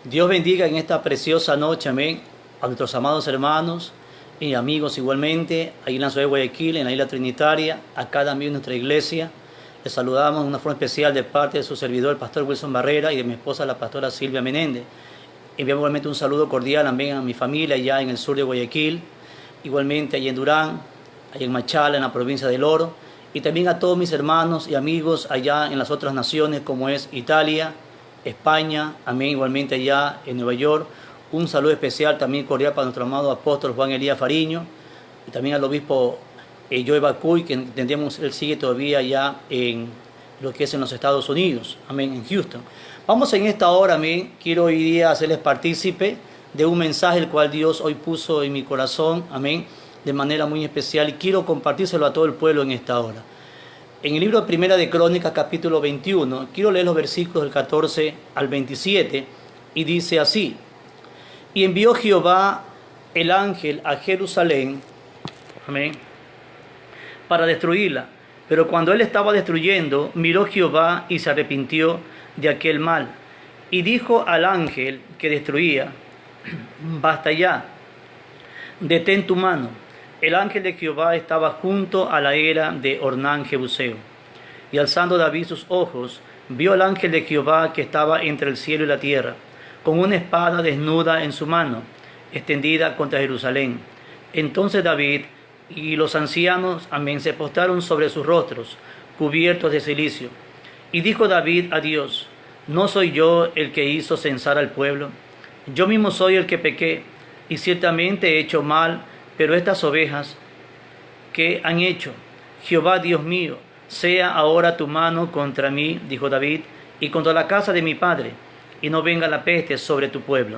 Dios bendiga en esta preciosa noche, amén, a nuestros amados hermanos y amigos igualmente, ahí en la ciudad de Guayaquil, en la isla Trinitaria, a cada amigo de nuestra iglesia. Les saludamos de una forma especial de parte de su servidor, el pastor Wilson Barrera, y de mi esposa, la pastora Silvia Menéndez. Enviamos igualmente un saludo cordial también a mi familia allá en el sur de Guayaquil, igualmente allá en Durán, allá en Machala, en la provincia del Oro, y también a todos mis hermanos y amigos allá en las otras naciones como es Italia, España, amén, igualmente allá en Nueva York. Un saludo especial también cordial para nuestro amado apóstol Juan Elías Fariño y también al obispo Joe Bacuy, que entendemos él sigue todavía allá en lo que es en los Estados Unidos, amén, en Houston. Vamos en esta hora, amén, quiero hoy día hacerles partícipe de un mensaje el cual Dios hoy puso en mi corazón, amén, de manera muy especial, y quiero compartírselo a todo el pueblo en esta hora. En el libro de Primera de Crónicas, capítulo 21, quiero leer los versículos del 14 al 27, y dice así: Y envió Jehová el ángel a Jerusalén, amén, para destruirla. Pero cuando él estaba destruyendo, miró Jehová y se arrepintió de aquel mal. Y dijo al ángel que destruía: Basta ya, detén tu mano. El ángel de Jehová estaba junto a la era de Ornán Jebuseo. Y alzando David sus ojos, vio al ángel de Jehová que estaba entre el cielo y la tierra, con una espada desnuda en su mano, extendida contra Jerusalén. Entonces David y los ancianos, amén, se postraron sobre sus rostros, cubiertos de cilicio. Y dijo David a Dios: ¿No soy yo el que hizo censar al pueblo? Yo mismo soy el que pequé, y ciertamente he hecho mal. Pero estas ovejas, ¿qué han hecho? Jehová Dios mío, sea ahora tu mano contra mí, dijo David, y contra la casa de mi padre, y no venga la peste sobre tu pueblo.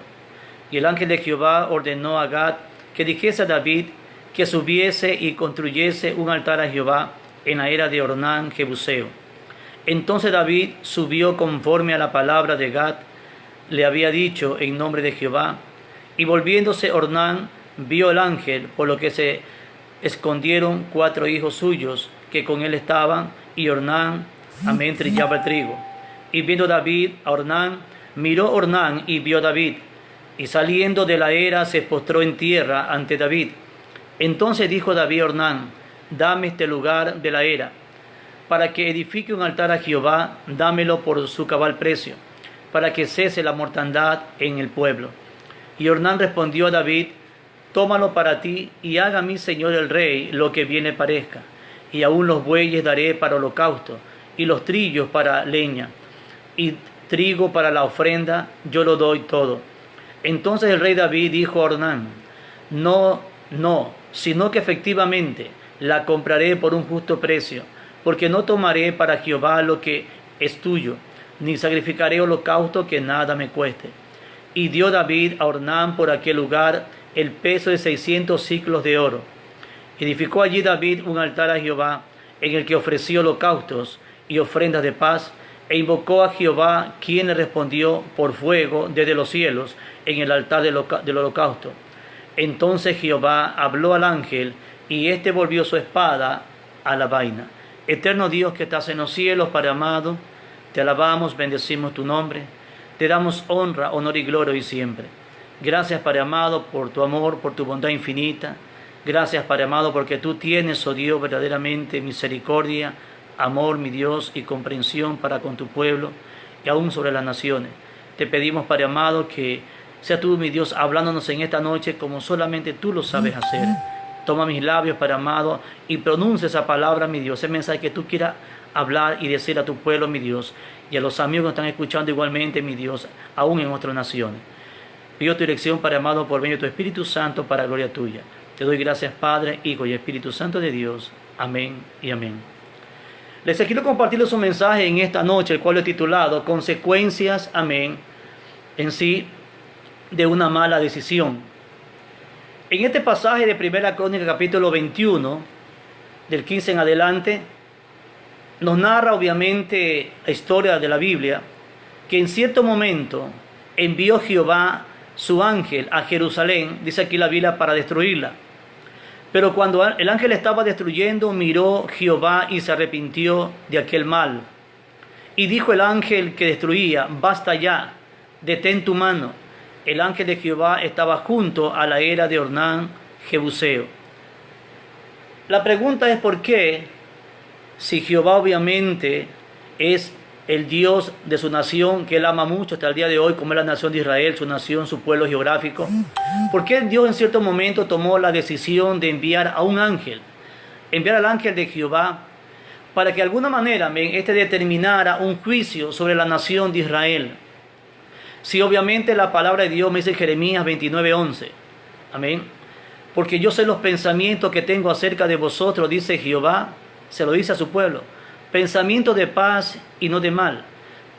Y el ángel de Jehová ordenó a Gad que dijese a David que subiese y construyese un altar a Jehová en la era de Ornán Jebuseo. Entonces David subió conforme a la palabra de Gad le había dicho en nombre de Jehová, y volviéndose Ornán, vio el ángel, por lo que se escondieron 4 hijos suyos que con él estaban, y Ornán, amén, trillaba el trigo. Y viendo David a Ornán, miró Ornán y vio a David, y saliendo de la era se postró en tierra ante David. Entonces dijo David a Ornán: Dame este lugar de la era, para que edifique un altar a Jehová, dámelo por su cabal precio, para que cese la mortandad en el pueblo. Y Ornán respondió a David: Tómalo para ti, y haga mi señor el rey lo que bien le parezca. Y aún los bueyes daré para holocausto, y los trillos para leña, y trigo para la ofrenda, yo lo doy todo. Entonces el rey David dijo a Ornán: No, sino que efectivamente la compraré por un justo precio, porque no tomaré para Jehová lo que es tuyo, ni sacrificaré holocausto que nada me cueste. Y dio David a Ornán por aquel lugar el peso de 600 siclos de oro. Edificó allí David un altar a Jehová, en el que ofreció holocaustos y ofrendas de paz, e invocó a Jehová, quien le respondió por fuego desde los cielos en el altar del holocausto. Entonces Jehová habló al ángel, y éste volvió su espada a la vaina. Eterno Dios que estás en los cielos, Padre amado, te alabamos, bendecimos tu nombre, te damos honra, honor y gloria hoy siempre. Gracias, Padre amado, por tu amor, por tu bondad infinita. Gracias, Padre amado, porque tú tienes, oh Dios, verdaderamente misericordia, amor, mi Dios, y comprensión para con tu pueblo y aún sobre las naciones. Te pedimos, Padre amado, que sea tú, mi Dios, hablándonos en esta noche como solamente tú lo sabes hacer. Toma mis labios, Padre amado, y pronuncia esa palabra, mi Dios, ese mensaje que tú quieras hablar y decir a tu pueblo, mi Dios, y a los amigos que están escuchando igualmente, mi Dios, aún en otras naciones. Pido tu dirección, Padre amado, por medio de tu Espíritu Santo, para gloria tuya. Te doy gracias, Padre, Hijo y Espíritu Santo de Dios. Amén y amén. Les quiero compartirles un mensaje en esta noche, el cual he titulado Consecuencias, amén, en sí, de una mala decisión. En este pasaje de Primera Crónica, capítulo 21, del 15 en adelante, nos narra obviamente la historia de la Biblia, que en cierto momento envió Jehová su ángel a Jerusalén, dice aquí la Biblia, para destruirla. Pero cuando el ángel estaba destruyendo, miró Jehová y se arrepintió de aquel mal. Y dijo el ángel que destruía: Basta ya, detén tu mano. El ángel de Jehová estaba junto a la era de Ornán Jebuseo. La pregunta es ¿por qué? Si Jehová obviamente es el Dios de su nación, que él ama mucho hasta el día de hoy, como es la nación de Israel, su nación, su pueblo geográfico. ¿Por qué Dios en cierto momento tomó la decisión de enviar a un ángel? Enviar al ángel de Jehová para que de alguna manera este determinara un juicio sobre la nación de Israel. Si obviamente la palabra de Dios me dice Jeremías 29:11. Amén. Porque yo sé los pensamientos que tengo acerca de vosotros, dice Jehová, se lo dice a su pueblo. Pensamientos de paz y no de mal,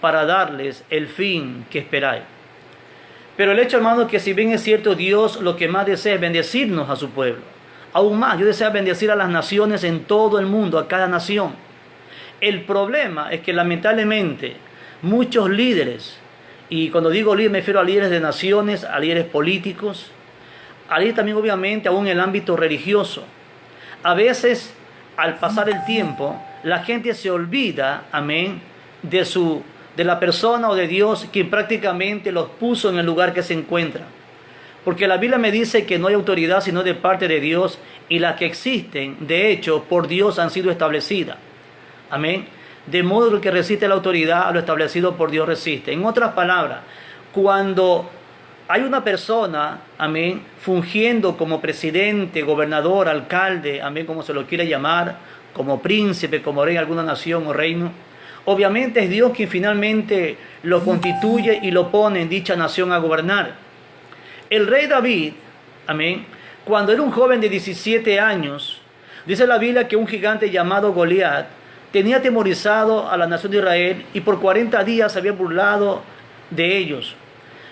para darles el fin que esperáis. Pero el hecho, hermano, que si bien es cierto, Dios lo que más desea es bendecirnos a su pueblo. Aún más, Dios desea bendecir a las naciones en todo el mundo, a cada nación. El problema es que lamentablemente muchos líderes, y cuando digo líderes me refiero a líderes de naciones, a líderes políticos, a líderes también obviamente aún en el ámbito religioso. A veces, al pasar el tiempo, la gente se olvida, amén, de la persona o de Dios quien prácticamente los puso en el lugar que se encuentran. Porque la Biblia me dice que no hay autoridad sino de parte de Dios, y las que existen, de hecho, por Dios han sido establecidas. Amén. De modo que el que resiste la autoridad a lo establecido por Dios resiste. En otras palabras, cuando hay una persona, amén, fungiendo como presidente, gobernador, alcalde, amén, como se lo quiere llamar, como príncipe, como rey de alguna nación o reino, obviamente es Dios quien finalmente lo constituye y lo pone en dicha nación a gobernar. El rey David, amén, cuando era un joven de 17 años, dice la Biblia que un gigante llamado Goliat tenía atemorizado a la nación de Israel y por 40 días se había burlado de ellos.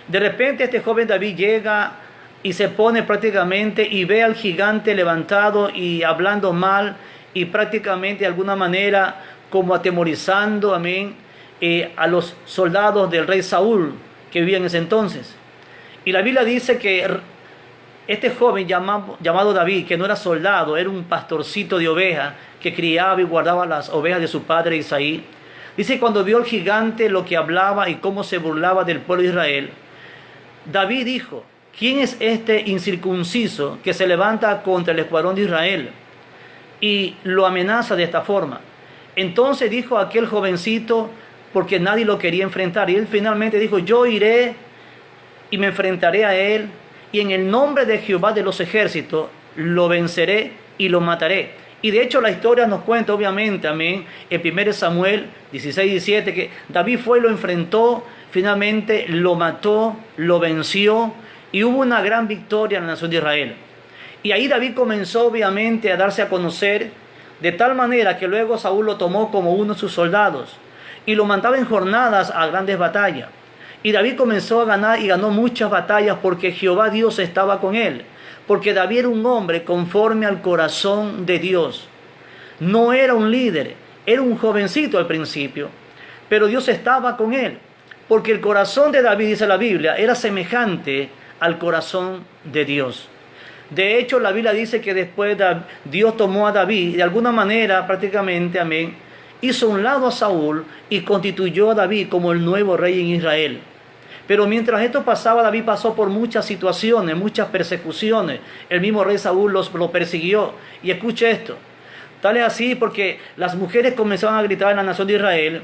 De repente este joven David llega y se pone prácticamente y ve al gigante levantado y hablando mal y prácticamente de alguna manera como atemorizando, amén, a los soldados del rey Saúl que vivían en ese entonces. Y la Biblia dice que este joven llamado David, que no era soldado, era un pastorcito de ovejas que criaba y guardaba las ovejas de su padre Isaí. Dice que cuando vio al gigante lo que hablaba y cómo se burlaba del pueblo de Israel, David dijo: ¿quién es este incircunciso que se levanta contra el escuadrón de Israel? Y lo amenaza de esta forma. Entonces dijo aquel jovencito, porque nadie lo quería enfrentar, y él finalmente dijo: yo iré y me enfrentaré a él, y en el nombre de Jehová de los ejércitos lo venceré y lo mataré. Y de hecho la historia nos cuenta obviamente, amén, en 1 Samuel 16:17, que David fue y lo enfrentó, finalmente lo mató, lo venció, y hubo una gran victoria en la nación de Israel. Y ahí David comenzó obviamente a darse a conocer, de tal manera que luego Saúl lo tomó como uno de sus soldados, y lo mandaba en jornadas a grandes batallas. Y David comenzó a ganar y ganó muchas batallas porque Jehová Dios estaba con él. Porque David era un hombre conforme al corazón de Dios. No era un líder, era un jovencito al principio, pero Dios estaba con él. Porque el corazón de David, dice la Biblia, era semejante al corazón de Dios. De hecho, la Biblia dice que después Dios tomó a David, de alguna manera prácticamente, amén, hizo un lado a Saúl y constituyó a David como el nuevo rey en Israel. Pero mientras esto pasaba, David pasó por muchas situaciones, muchas persecuciones. El mismo rey Saúl lo persiguió. Y escuche esto. Tal es así porque las mujeres comenzaron a gritar en la nación de Israel: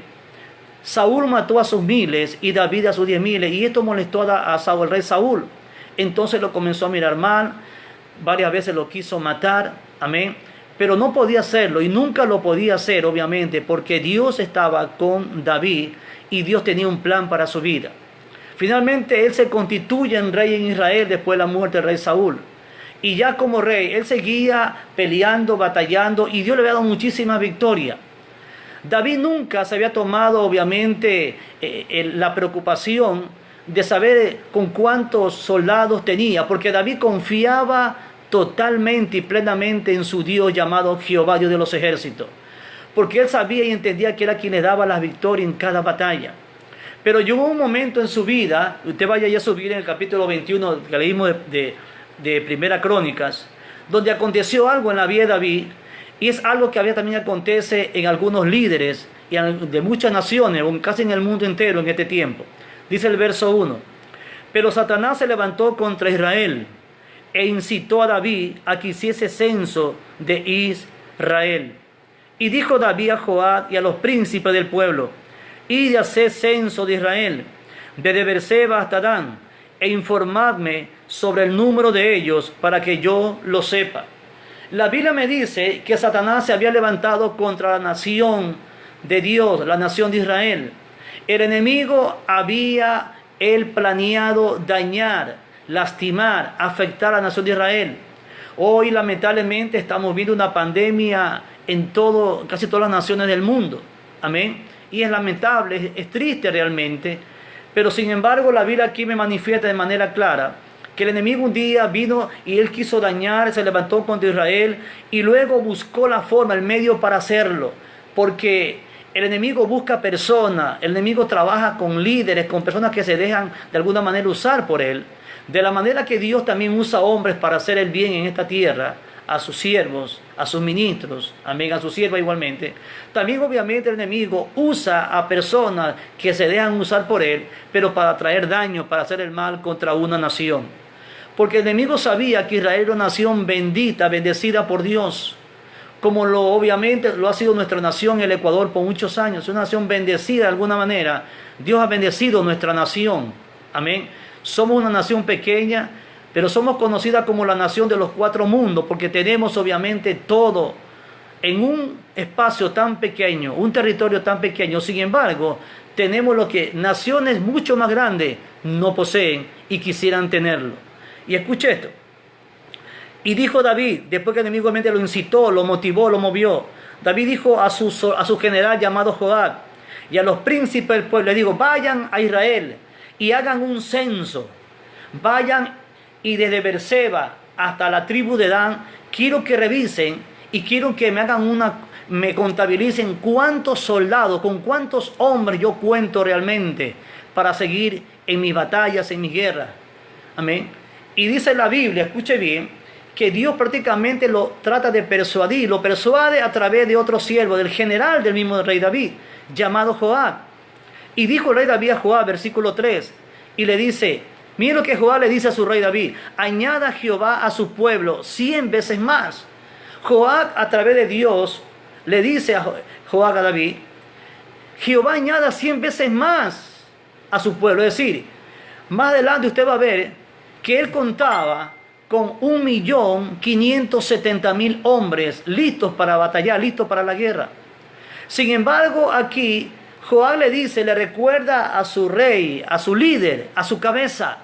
Saúl mató a sus miles y David a sus 10,000. Y esto molestó a Saúl, el rey Saúl. Entonces lo comenzó a mirar mal. Varias veces lo quiso matar. Amén. Pero no podía hacerlo y nunca lo podía hacer, obviamente, porque Dios estaba con David y Dios tenía un plan para su vida. Finalmente él se constituye en rey en Israel después de la muerte del rey Saúl. Y ya como rey, él seguía peleando, batallando, y Dios le había dado muchísimas victorias. David nunca se había tomado, obviamente, la preocupación de saber con cuántos soldados tenía, porque David confiaba totalmente y plenamente en su Dios llamado Jehová, Dios de los ejércitos. Porque él sabía y entendía que era quien le daba las victorias en cada batalla. Pero llegó un momento en su vida, usted vaya ya a subir en el capítulo 21 que leímos de Primera Crónicas, donde aconteció algo en la vida de David, y es algo que también acontece en algunos líderes de muchas naciones, casi en el mundo entero en este tiempo. Dice el verso 1. Pero Satanás se levantó contra Israel e incitó a David a que hiciese censo de Israel. Y dijo David a Joab y a los príncipes del pueblo: id a hacer censo de Israel, desde Beerseba hasta Dan, e informadme sobre el número de ellos para que yo lo sepa. La Biblia me dice que Satanás se había levantado contra la nación de Dios, la nación de Israel. El enemigo había planeado dañar, lastimar, afectar a la nación de Israel. Hoy lamentablemente estamos viendo una pandemia en casi todas las naciones del mundo. Amén. Y es lamentable, es triste realmente. Pero sin embargo la Biblia aquí me manifiesta de manera clara que el enemigo un día vino y él quiso dañar, se levantó contra Israel y luego buscó la forma, el medio para hacerlo. Porque el enemigo busca personas, el enemigo trabaja con líderes, con personas que se dejan de alguna manera usar por él. De la manera que Dios también usa hombres para hacer el bien en esta tierra, a sus siervos, a sus ministros, amén, a sus siervas igualmente. También obviamente el enemigo usa a personas que se dejan usar por él, pero para traer daño, para hacer el mal contra una nación. Porque el enemigo sabía que Israel era una nación bendita, bendecida por Dios, como obviamente lo ha sido nuestra nación, el Ecuador, por muchos años. Es una nación bendecida de alguna manera. Dios ha bendecido nuestra nación, amén. Somos una nación pequeña, pero somos conocida como la nación de los cuatro mundos, porque tenemos obviamente todo en un espacio tan pequeño, un territorio tan pequeño. Sin embargo, tenemos lo que naciones mucho más grandes no poseen y quisieran tenerlo. Y escuche esto. Y dijo David, después que el enemigo lo incitó, lo motivó, lo movió, David dijo a su general llamado Joab y a los príncipes del pueblo, le digo: vayan a Israel y hagan un censo. Vayan y desde Beerseba hasta la tribu de Dan, quiero que revisen y quiero que me contabilicen cuántos soldados, con cuántos hombres yo cuento realmente para seguir en mis batallas, en mis guerras. Amén. Y dice la Biblia, escuche bien, que Dios prácticamente lo trata de persuadir, lo persuade a través de otro siervo, del general del mismo rey David, llamado Joab. Y dijo el rey David a Joab, versículo 3, y le dice, mira lo que Joab le dice a su rey David: añada Jehová a su pueblo 100 veces más. Joab, a través de Dios, le dice a Joab, a David: Jehová añada 100 veces más a su pueblo. Es decir, más adelante usted va a ver que él contaba con 1.570.000 hombres listos para batallar, listos para la guerra. Sin embargo, aquí Joab le dice, le recuerda a su rey, a su líder, a su cabeza,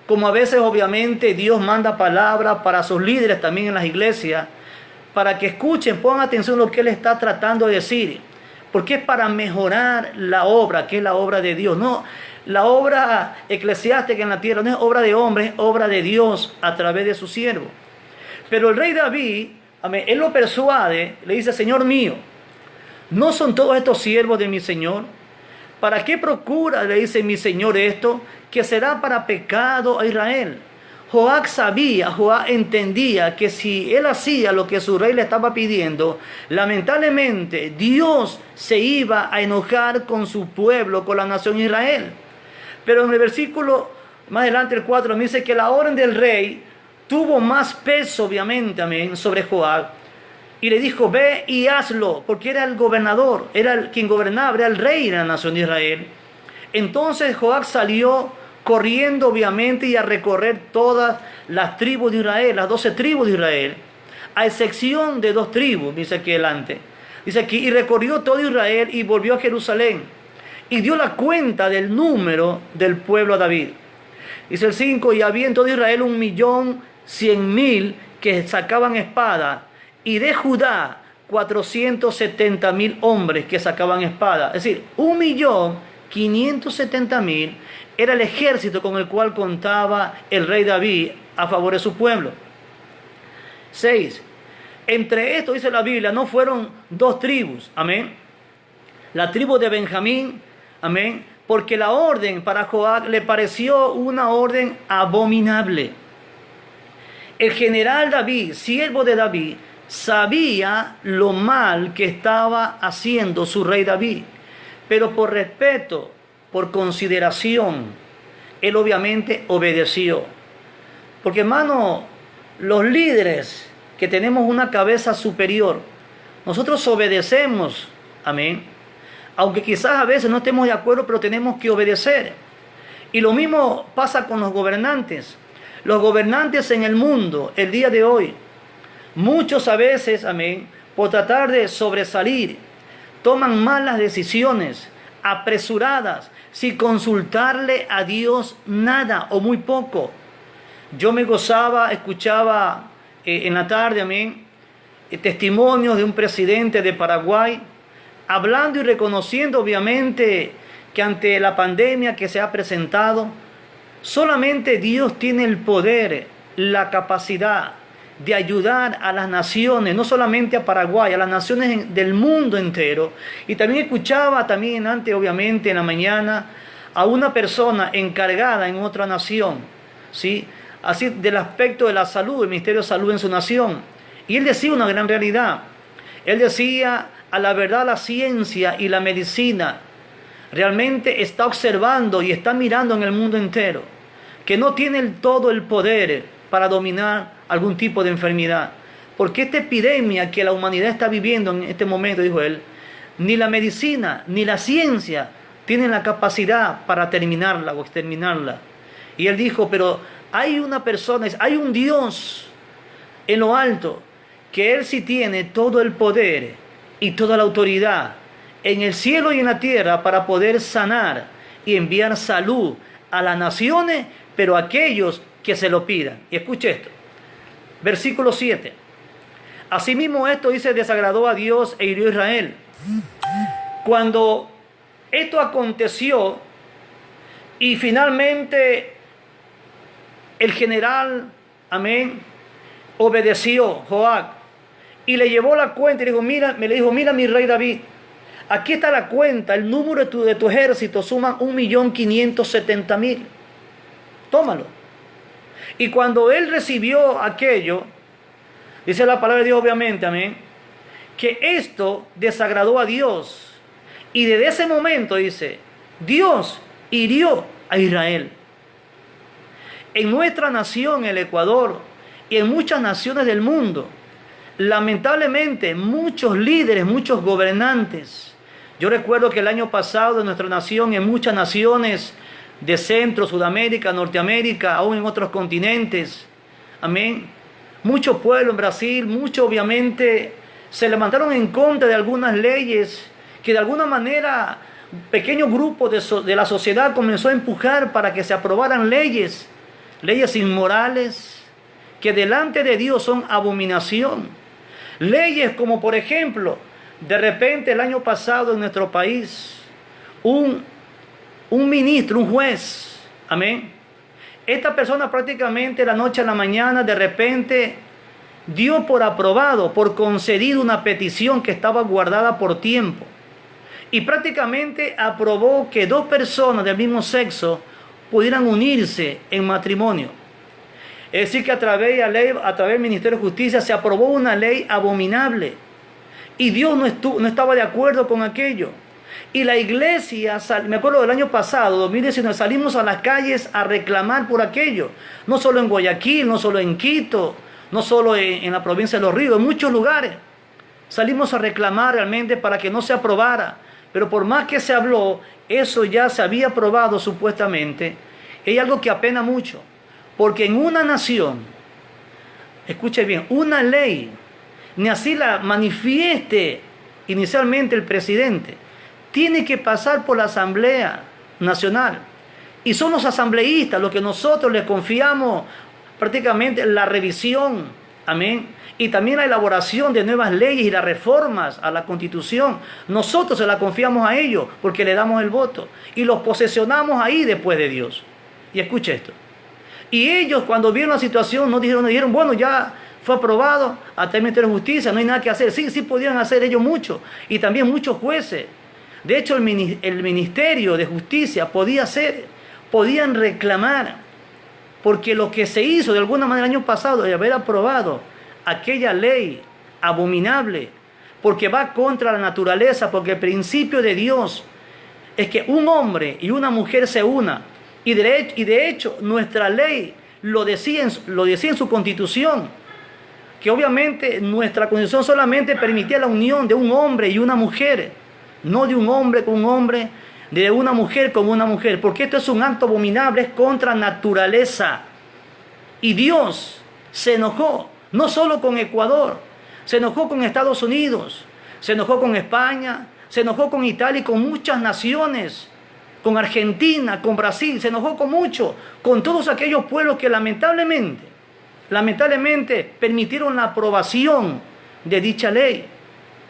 como a veces obviamente Dios manda palabras para sus líderes también en las iglesias, para que escuchen, pongan atención a lo que él está tratando de decir, porque es para mejorar la obra, que es la obra de Dios. No, la obra eclesiástica en la tierra no es obra de hombres, es obra de Dios a través de su siervo. Pero el rey David, amén, él lo persuade, le dice: Señor mío, ¿no son todos estos siervos de mi Señor? ¿Para qué procura, le dice mi Señor, esto? Que será para pecado a Israel. Joab sabía, Joab entendía que si él hacía lo que su rey le estaba pidiendo, lamentablemente Dios se iba a enojar con su pueblo, con la nación Israel. Pero en el versículo más adelante, el 4, me dice que la orden del rey tuvo más peso, obviamente, amén, sobre Joab. Y le dijo: ve y hazlo, porque era el gobernador, era quien gobernaba, era el rey de la nación de Israel. Entonces Joab salió corriendo, obviamente, y a recorrer todas las tribus de Israel, las 12 tribus de Israel, a excepción de 2 tribus, dice aquí adelante. Dice aquí: y recorrió todo Israel y volvió a Jerusalén. Y dio la cuenta del número del pueblo a David. Dice el 5, y había en todo Israel 1.100.000 que sacaban espada, y de Judá 470.000 hombres que sacaban espada. Es decir, 1.570.000 era el ejército con el cual contaba el rey David a favor de su pueblo. 6. Entre estos, dice la Biblia, no fueron 2 tribus, amén. La tribu de Benjamín, amén, porque la orden para Joab le pareció una orden abominable. El general David, siervo de David, sabía lo mal que estaba haciendo su rey David, pero por respeto por consideración, él obviamente obedeció. Porque hermano, los líderes que tenemos una cabeza superior, nosotros obedecemos, amén. Aunque quizás a veces no estemos de acuerdo, pero tenemos que obedecer. Y lo mismo pasa con los gobernantes. Los gobernantes en el mundo, el día de hoy, muchos a veces, amén, por tratar de sobresalir, toman malas decisiones, apresuradas, sin consultarle a Dios nada o muy poco. Yo me gozaba, escuchaba en la tarde, amén, testimonios de un presidente de Paraguay, hablando y reconociendo obviamente que ante la pandemia que se ha presentado, solamente Dios tiene el poder, la capacidad de ayudar a las naciones, no solamente a Paraguay, a las naciones del mundo entero. Y también escuchaba también antes, obviamente, en la mañana, a una persona encargada en otra nación, ¿sí? Así del aspecto de la salud, el Ministerio de Salud en su nación. Y él decía una gran realidad. Él decía, a la verdad, la ciencia y la medicina realmente está observando y está mirando en el mundo entero, que no tiene todo el poder para dominar algún tipo de enfermedad. Porque esta epidemia que la humanidad está viviendo en este momento, dijo él, ni la medicina ni la ciencia tienen la capacidad para terminarla o exterminarla. Y él dijo, pero hay una persona, hay un Dios en lo alto, que Él sí tiene todo el poder y toda la autoridad en el cielo y en la tierra para poder sanar y enviar salud a las naciones, pero a aquellos que se lo pidan. Y escuche esto, versículo 7. Asimismo esto dice, desagradó a Dios e hirió a Israel. Cuando esto aconteció y finalmente el general, amén, obedeció, Joab, y le llevó la cuenta y le dijo, mira mi rey David, aquí está la cuenta, el número de tu ejército suman 1.570.000. Tómalo. Y cuando él recibió aquello, dice la palabra de Dios obviamente, amén, que esto desagradó a Dios. Y desde ese momento, dice, Dios hirió a Israel. En nuestra nación, el Ecuador, y en muchas naciones del mundo, lamentablemente, muchos líderes, muchos gobernantes. Yo recuerdo que el año pasado en nuestra nación, en muchas naciones de Centro, Sudamérica, Norteamérica, aún en otros continentes, amén, muchos pueblos en Brasil, muchos obviamente se levantaron en contra de algunas leyes que de alguna manera pequeños grupos de la sociedad comenzó a empujar para que se aprobaran leyes inmorales que delante de Dios son abominación. Leyes como, por ejemplo, de repente el año pasado en nuestro país, un ministro, un juez, amén, esta persona prácticamente de la noche a la mañana de repente dio por aprobado, por concedido una petición que estaba guardada por tiempo. Y prácticamente aprobó que dos personas del mismo sexo pudieran unirse en matrimonio. Es decir, que a través del Ministerio de Justicia se aprobó una ley abominable. Y Dios no estaba de acuerdo con aquello. Y la iglesia, me acuerdo del año pasado, 2019, salimos a las calles a reclamar por aquello. No solo en Guayaquil, no solo en Quito, no solo en la provincia de Los Ríos, en muchos lugares. Salimos a reclamar realmente para que no se aprobara. Pero por más que se habló, eso ya se había aprobado supuestamente. Es algo que apena mucho. Porque en una nación, escuche bien, una ley, ni así la manifieste inicialmente el presidente, tiene que pasar por la Asamblea Nacional. Y son los asambleístas los que nosotros les confiamos prácticamente la revisión, amén, y también la elaboración de nuevas leyes y las reformas a la Constitución. Nosotros se la confiamos a ellos porque le damos el voto y los posesionamos ahí después de Dios. Y escuche esto. Y ellos cuando vieron la situación no dijeron, bueno, ya fue aprobado hasta el Ministerio de Justicia, no hay nada que hacer. Sí podían hacer ellos mucho, y también muchos jueces. De hecho, el Ministerio de Justicia podían reclamar, porque lo que se hizo de alguna manera el año pasado de haber aprobado aquella ley abominable, porque va contra la naturaleza, porque el principio de Dios es que un hombre y una mujer se unan. Y de hecho, nuestra ley lo decía en su constitución, que obviamente nuestra constitución solamente permitía la unión de un hombre y una mujer, no de un hombre con un hombre, de una mujer con una mujer, porque esto es un acto abominable, es contra naturaleza. Y Dios se enojó, no solo con Ecuador, se enojó con Estados Unidos, se enojó con España, se enojó con Italia y con muchas naciones, con Argentina, con Brasil, se enojó con mucho, con todos aquellos pueblos que lamentablemente permitieron la aprobación de dicha ley.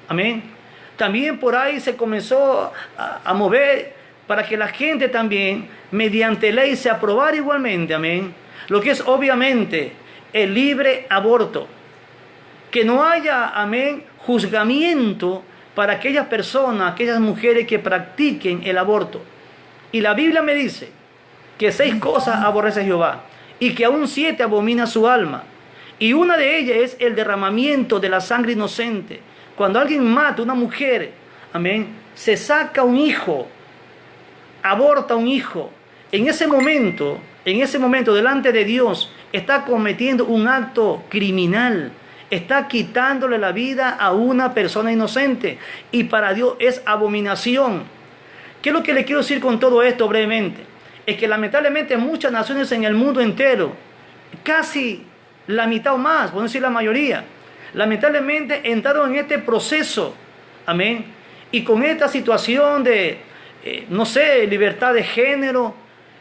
Amén. También por ahí se comenzó a mover para que la gente también, mediante ley, se aprobara igualmente, amén, lo que es obviamente el libre aborto. Que no haya, amén, juzgamiento para aquellas personas, aquellas mujeres que practiquen el aborto. Y la Biblia me dice que 6 cosas aborrece Jehová y que aún 7 abomina su alma. Y una de ellas es el derramamiento de la sangre inocente. Cuando alguien mata a una mujer, amén, se saca un hijo, aborta un hijo. En ese momento, delante de Dios, está cometiendo un acto criminal. Está quitándole la vida a una persona inocente. Y para Dios es abominación. ¿Qué es lo que le quiero decir con todo esto brevemente? Es que lamentablemente muchas naciones en el mundo entero, casi la mitad o más, por no decir la mayoría, lamentablemente entraron en este proceso, amén, y con esta situación de, libertad de género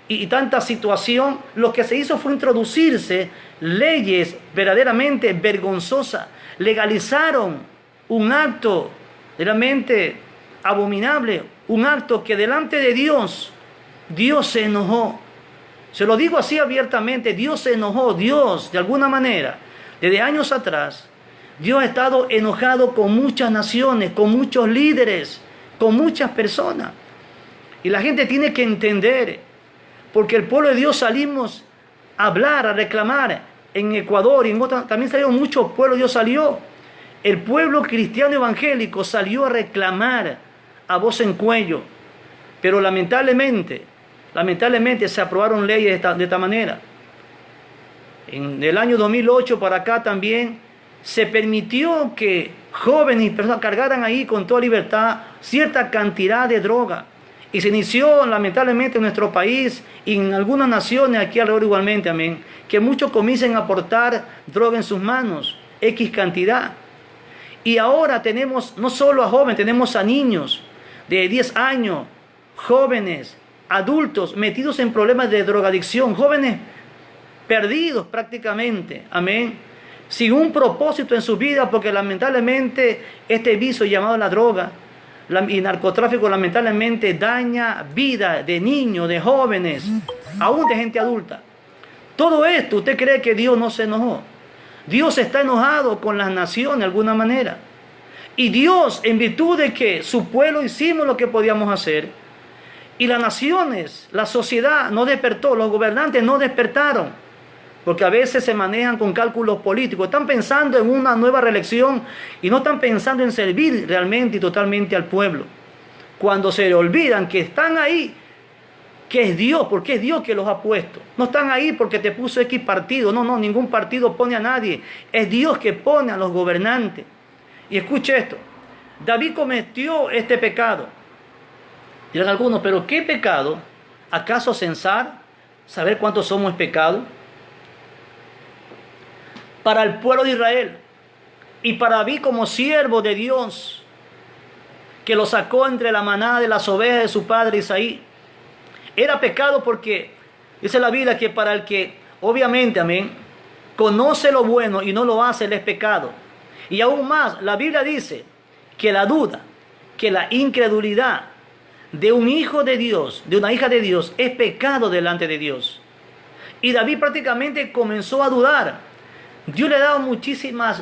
y tanta situación, lo que se hizo fue introducirse leyes verdaderamente vergonzosas, legalizaron un acto realmente abominable, un acto que delante de Dios se enojó. Se lo digo así abiertamente, Dios se enojó. Dios, de alguna manera, desde años atrás, Dios ha estado enojado con muchas naciones, con muchos líderes, con muchas personas. Y la gente tiene que entender, porque el pueblo de Dios salimos a hablar, a reclamar en Ecuador y en otras, también salieron muchos pueblos, Dios salió. El pueblo cristiano evangélico salió a reclamar a voz en cuello, pero lamentablemente se aprobaron leyes de esta manera. En el año 2008 para acá también se permitió que jóvenes y personas cargaran ahí con toda libertad cierta cantidad de droga. Y se inició lamentablemente en nuestro país y en algunas naciones aquí alrededor igualmente, amén, que muchos comiencen a aportar droga en sus manos, X cantidad. Y ahora tenemos no solo a jóvenes, tenemos a niños de 10 años, jóvenes, adultos metidos en problemas de drogadicción, jóvenes perdidos prácticamente, amén, sin un propósito en su vida, porque lamentablemente este vicio llamado la droga y narcotráfico lamentablemente daña vida de niños, de jóvenes, aún de gente adulta. Todo esto, ¿usted cree que Dios no se enojó? Dios está enojado con las naciones de alguna manera. Y Dios, en virtud de que su pueblo hicimos lo que podíamos hacer, y las naciones, la sociedad no despertó, los gobernantes no despertaron, porque a veces se manejan con cálculos políticos, están pensando en una nueva reelección y no están pensando en servir realmente y totalmente al pueblo. Cuando se le olvidan que están ahí, que es Dios, porque es Dios que los ha puesto. No están ahí porque te puso X partido, no, ningún partido pone a nadie, es Dios que pone a los gobernantes. Y escuche esto, David cometió este pecado. Dirán algunos, pero ¿qué pecado? ¿Acaso censar? ¿Saber cuántos somos pecados? Para el pueblo de Israel y para David como siervo de Dios, que lo sacó entre la manada de las ovejas de su padre Isaí, era pecado porque dice la Biblia que para el que obviamente, amén, conoce lo bueno y no lo hace, le es pecado. Y aún más, la Biblia dice que la duda, que la incredulidad de un hijo de Dios, de una hija de Dios, es pecado delante de Dios. Y David prácticamente comenzó a dudar. Dios le ha dado muchísimas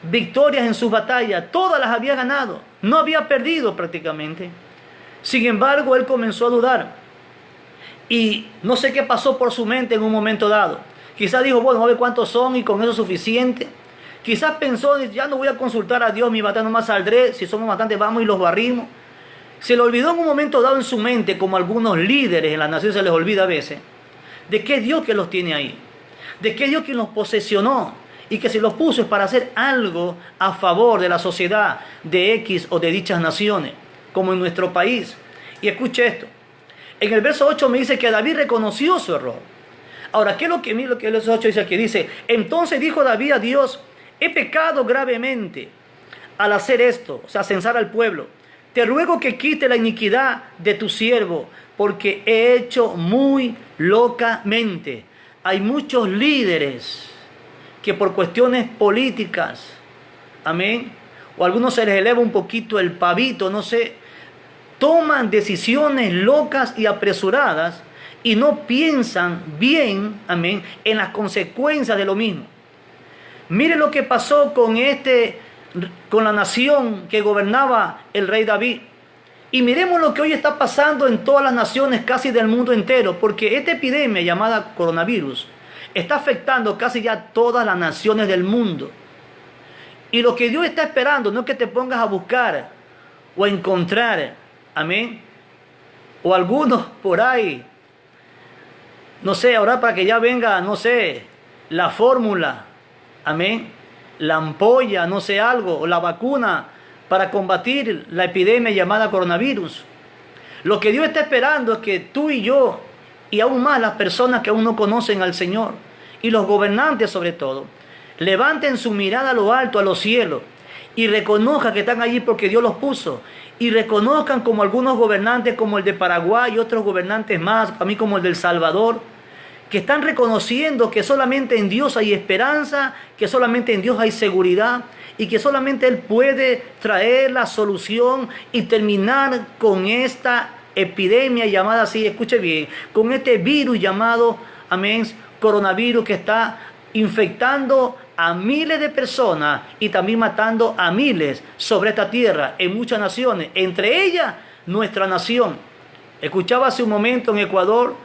victorias en sus batallas, todas las había ganado, no había perdido prácticamente. Sin embargo, él comenzó a dudar. Y no sé qué pasó por su mente en un momento dado. Quizás dijo, bueno, vamos a ver cuántos son y con eso es suficiente. Quizás pensó, ya no voy a consultar a Dios, mi batalla nomás saldré, si somos bastantes vamos y los barrimos. Se le olvidó en un momento dado en su mente, como a algunos líderes en las naciones se les olvida a veces, de qué Dios que los tiene ahí, de qué Dios que los posesionó y que se los puso es para hacer algo a favor de la sociedad de X o de dichas naciones, como en nuestro país. Y escuche esto, en el verso 8 me dice que David reconoció su error. Ahora, ¿qué es lo que el verso 8 dice aquí? Dice, entonces dijo David a Dios, he pecado gravemente al hacer esto, o sea, censar al pueblo. Te ruego que quite la iniquidad de tu siervo, porque he hecho muy locamente. Hay muchos líderes que por cuestiones políticas, amén, o a algunos se les eleva un poquito el pavito, no sé, toman decisiones locas y apresuradas y no piensan bien, amén, en las consecuencias de lo mismo. Mire lo que pasó con la nación que gobernaba el rey David. Y miremos lo que hoy está pasando en todas las naciones casi del mundo entero, porque esta epidemia llamada coronavirus está afectando casi ya todas las naciones del mundo. Y lo que Dios está esperando no es que te pongas a buscar o a encontrar, amén, o algunos por ahí, no sé, ahora para que ya venga, no sé, la fórmula, amén, la ampolla, no sé algo, o la vacuna para combatir la epidemia llamada coronavirus. Lo que Dios está esperando es que tú y yo, y aún más las personas que aún no conocen al Señor, y los gobernantes sobre todo, levanten su mirada a lo alto, a los cielos, y reconozcan que están allí porque Dios los puso, y reconozcan como algunos gobernantes como el de Paraguay y otros gobernantes más, para mí como el del Salvador, que están reconociendo que solamente en Dios hay esperanza, que solamente en Dios hay seguridad y que solamente Él puede traer la solución y terminar con esta epidemia llamada así, escuche bien, con este virus llamado, amén, coronavirus que está infectando a miles de personas y también matando a miles sobre esta tierra en muchas naciones, entre ellas nuestra nación. Escuchaba hace un momento en Ecuador,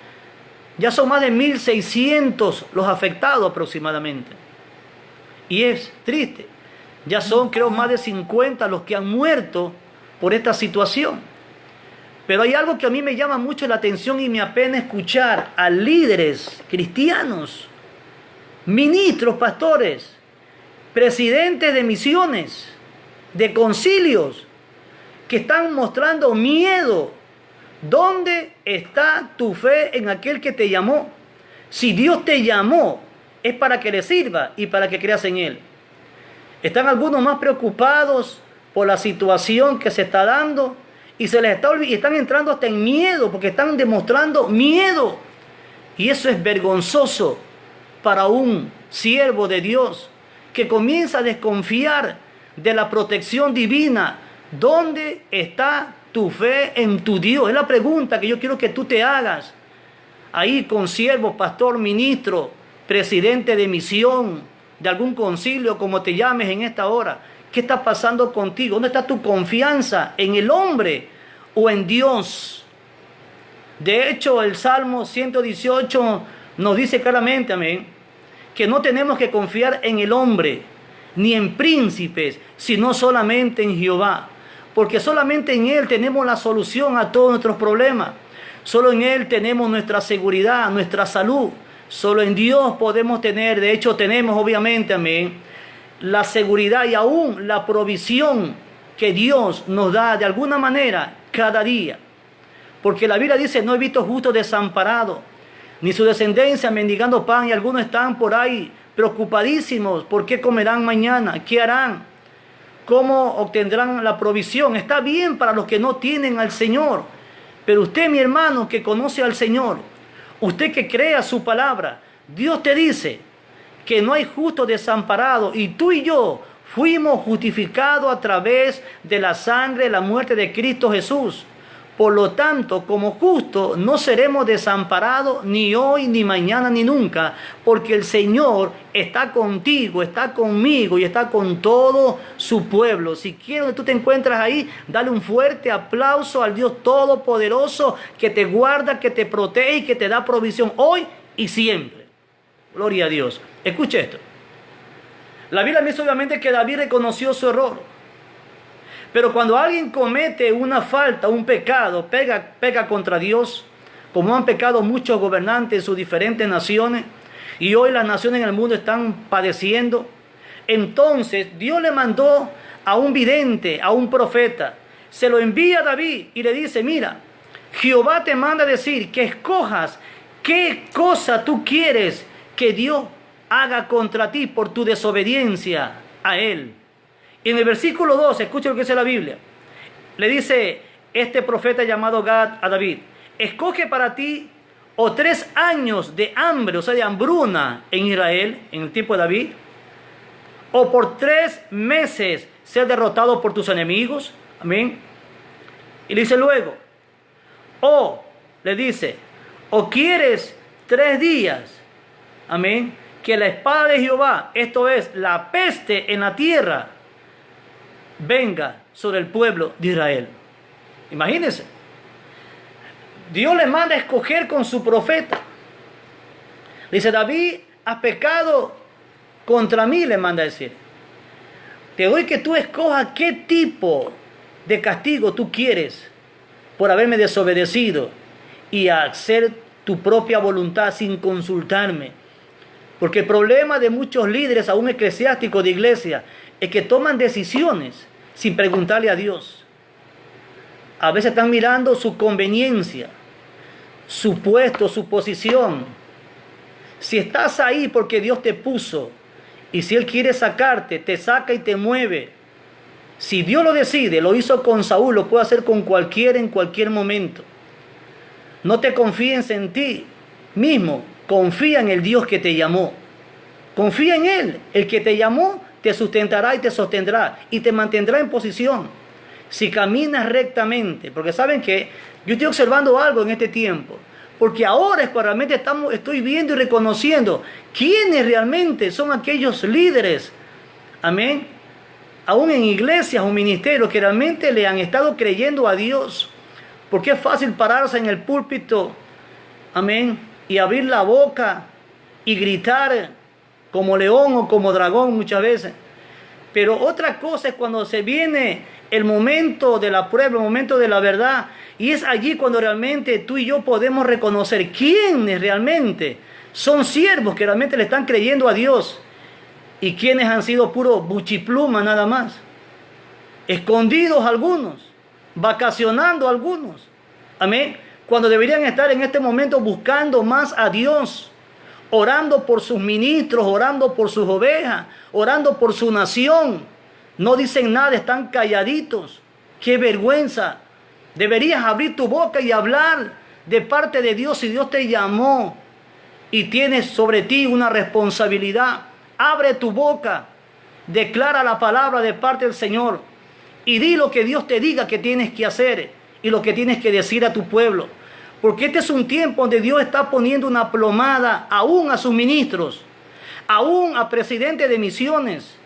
ya son más de 1.600 los afectados aproximadamente. Y es triste. Ya son, creo, más de 50 los que han muerto por esta situación. Pero hay algo que a mí me llama mucho la atención y me apena escuchar a líderes cristianos, ministros, pastores, presidentes de misiones, de concilios, que están mostrando miedo. ¿Dónde está tu fe en aquel que te llamó? Si Dios te llamó, es para que le sirva y para que creas en Él. Están algunos más preocupados por la situación que se está dando y están entrando hasta en miedo porque están demostrando miedo. Y eso es vergonzoso para un siervo de Dios que comienza a desconfiar de la protección divina. ¿Dónde está tu fe en tu Dios? Es la pregunta que yo quiero que tú te hagas. Ahí con siervo, pastor, ministro, presidente de misión, de algún concilio, como te llames en esta hora. ¿Qué está pasando contigo? ¿Dónde está tu confianza? ¿En el hombre o en Dios? De hecho, el Salmo 118 nos dice claramente, amén, que no tenemos que confiar en el hombre, ni en príncipes, sino solamente en Jehová. Porque solamente en Él tenemos la solución a todos nuestros problemas. Solo en Él tenemos nuestra seguridad, nuestra salud. Solo en Dios podemos tener, de hecho tenemos obviamente, amén, la seguridad y aún la provisión que Dios nos da de alguna manera cada día. Porque la Biblia dice, no he visto justo desamparado, ni su descendencia mendigando pan, y algunos están por ahí preocupadísimos. ¿Por qué comerán mañana? ¿Qué harán? ¿Cómo obtendrán la provisión? Está bien para los que no tienen al Señor. Pero usted, mi hermano, que conoce al Señor, usted que crea su palabra, Dios te dice que no hay justo desamparado. Y tú y yo fuimos justificados a través de la sangre, la muerte de Cristo Jesús. Por lo tanto, como justos no seremos desamparados ni hoy, ni mañana, ni nunca, porque el Señor está contigo, está conmigo y está con todo su pueblo. Si quieres que tú te encuentras ahí, dale un fuerte aplauso al Dios Todopoderoso que te guarda, que te protege y que te da provisión hoy y siempre. Gloria a Dios. Escuche esto. La Biblia dice obviamente que David reconoció su error. Pero cuando alguien comete una falta, un pecado, peca contra Dios, como han pecado muchos gobernantes en sus diferentes naciones, y hoy las naciones en el mundo están padeciendo, entonces Dios le mandó a un vidente, a un profeta, se lo envía a David y le dice, mira, Jehová te manda a decir que escojas qué cosa tú quieres que Dios haga contra ti por tu desobediencia a Él. Y en el versículo 2, escucha lo que dice la Biblia. Le dice este profeta llamado Gad a David, escoge para ti o 3 años de hambre, o sea, de hambruna en Israel, en el tiempo de David, o por 3 meses ser derrotado por tus enemigos. Amén. Y le dice luego, le dice, o quieres 3 días, amén, que la espada de Jehová, esto es, la peste en la tierra, venga sobre el pueblo de Israel. Imagínense. Dios le manda a escoger con su profeta. Dice, David, has pecado contra mí, le manda a decir. Te doy que tú escojas qué tipo de castigo tú quieres por haberme desobedecido y hacer tu propia voluntad sin consultarme. Porque el problema de muchos líderes, aún eclesiásticos de iglesia, es que toman decisiones sin preguntarle a Dios. A veces están mirando su conveniencia, su puesto, su posición. Si estás ahí porque Dios te puso, y si Él quiere sacarte, te saca y te mueve. Si Dios lo decide, lo hizo con Saúl, lo puede hacer con cualquiera en cualquier momento. No te confíes en ti mismo, confía en el Dios que te llamó. Confía en Él, el que te llamó te sustentará y te sostendrá y te mantendrá en posición. Si caminas rectamente, porque saben que yo estoy observando algo en este tiempo, porque ahora es cuando realmente estoy viendo y reconociendo quiénes realmente son aquellos líderes, amén, aún en iglesias o ministerios que realmente le han estado creyendo a Dios, porque es fácil pararse en el púlpito, amén, y abrir la boca y gritar como león o como dragón muchas veces. Pero otra cosa es cuando se viene el momento de la prueba, el momento de la verdad, y es allí cuando realmente tú y yo podemos reconocer quiénes realmente son siervos que realmente le están creyendo a Dios y quiénes han sido puro buchipluma nada más, escondidos algunos, vacacionando algunos, amén, cuando deberían estar en este momento buscando más a Dios, orando por sus ministros, orando por sus ovejas, orando por su nación. No dicen nada, están calladitos. ¡Qué vergüenza! Deberías abrir tu boca y hablar de parte de Dios si Dios te llamó y tienes sobre ti una responsabilidad. Abre tu boca, declara la palabra de parte del Señor y di lo que Dios te diga que tienes que hacer y lo que tienes que decir a tu pueblo. Porque este es un tiempo donde Dios está poniendo una plomada aún a sus ministros, aún a presidentes de misiones,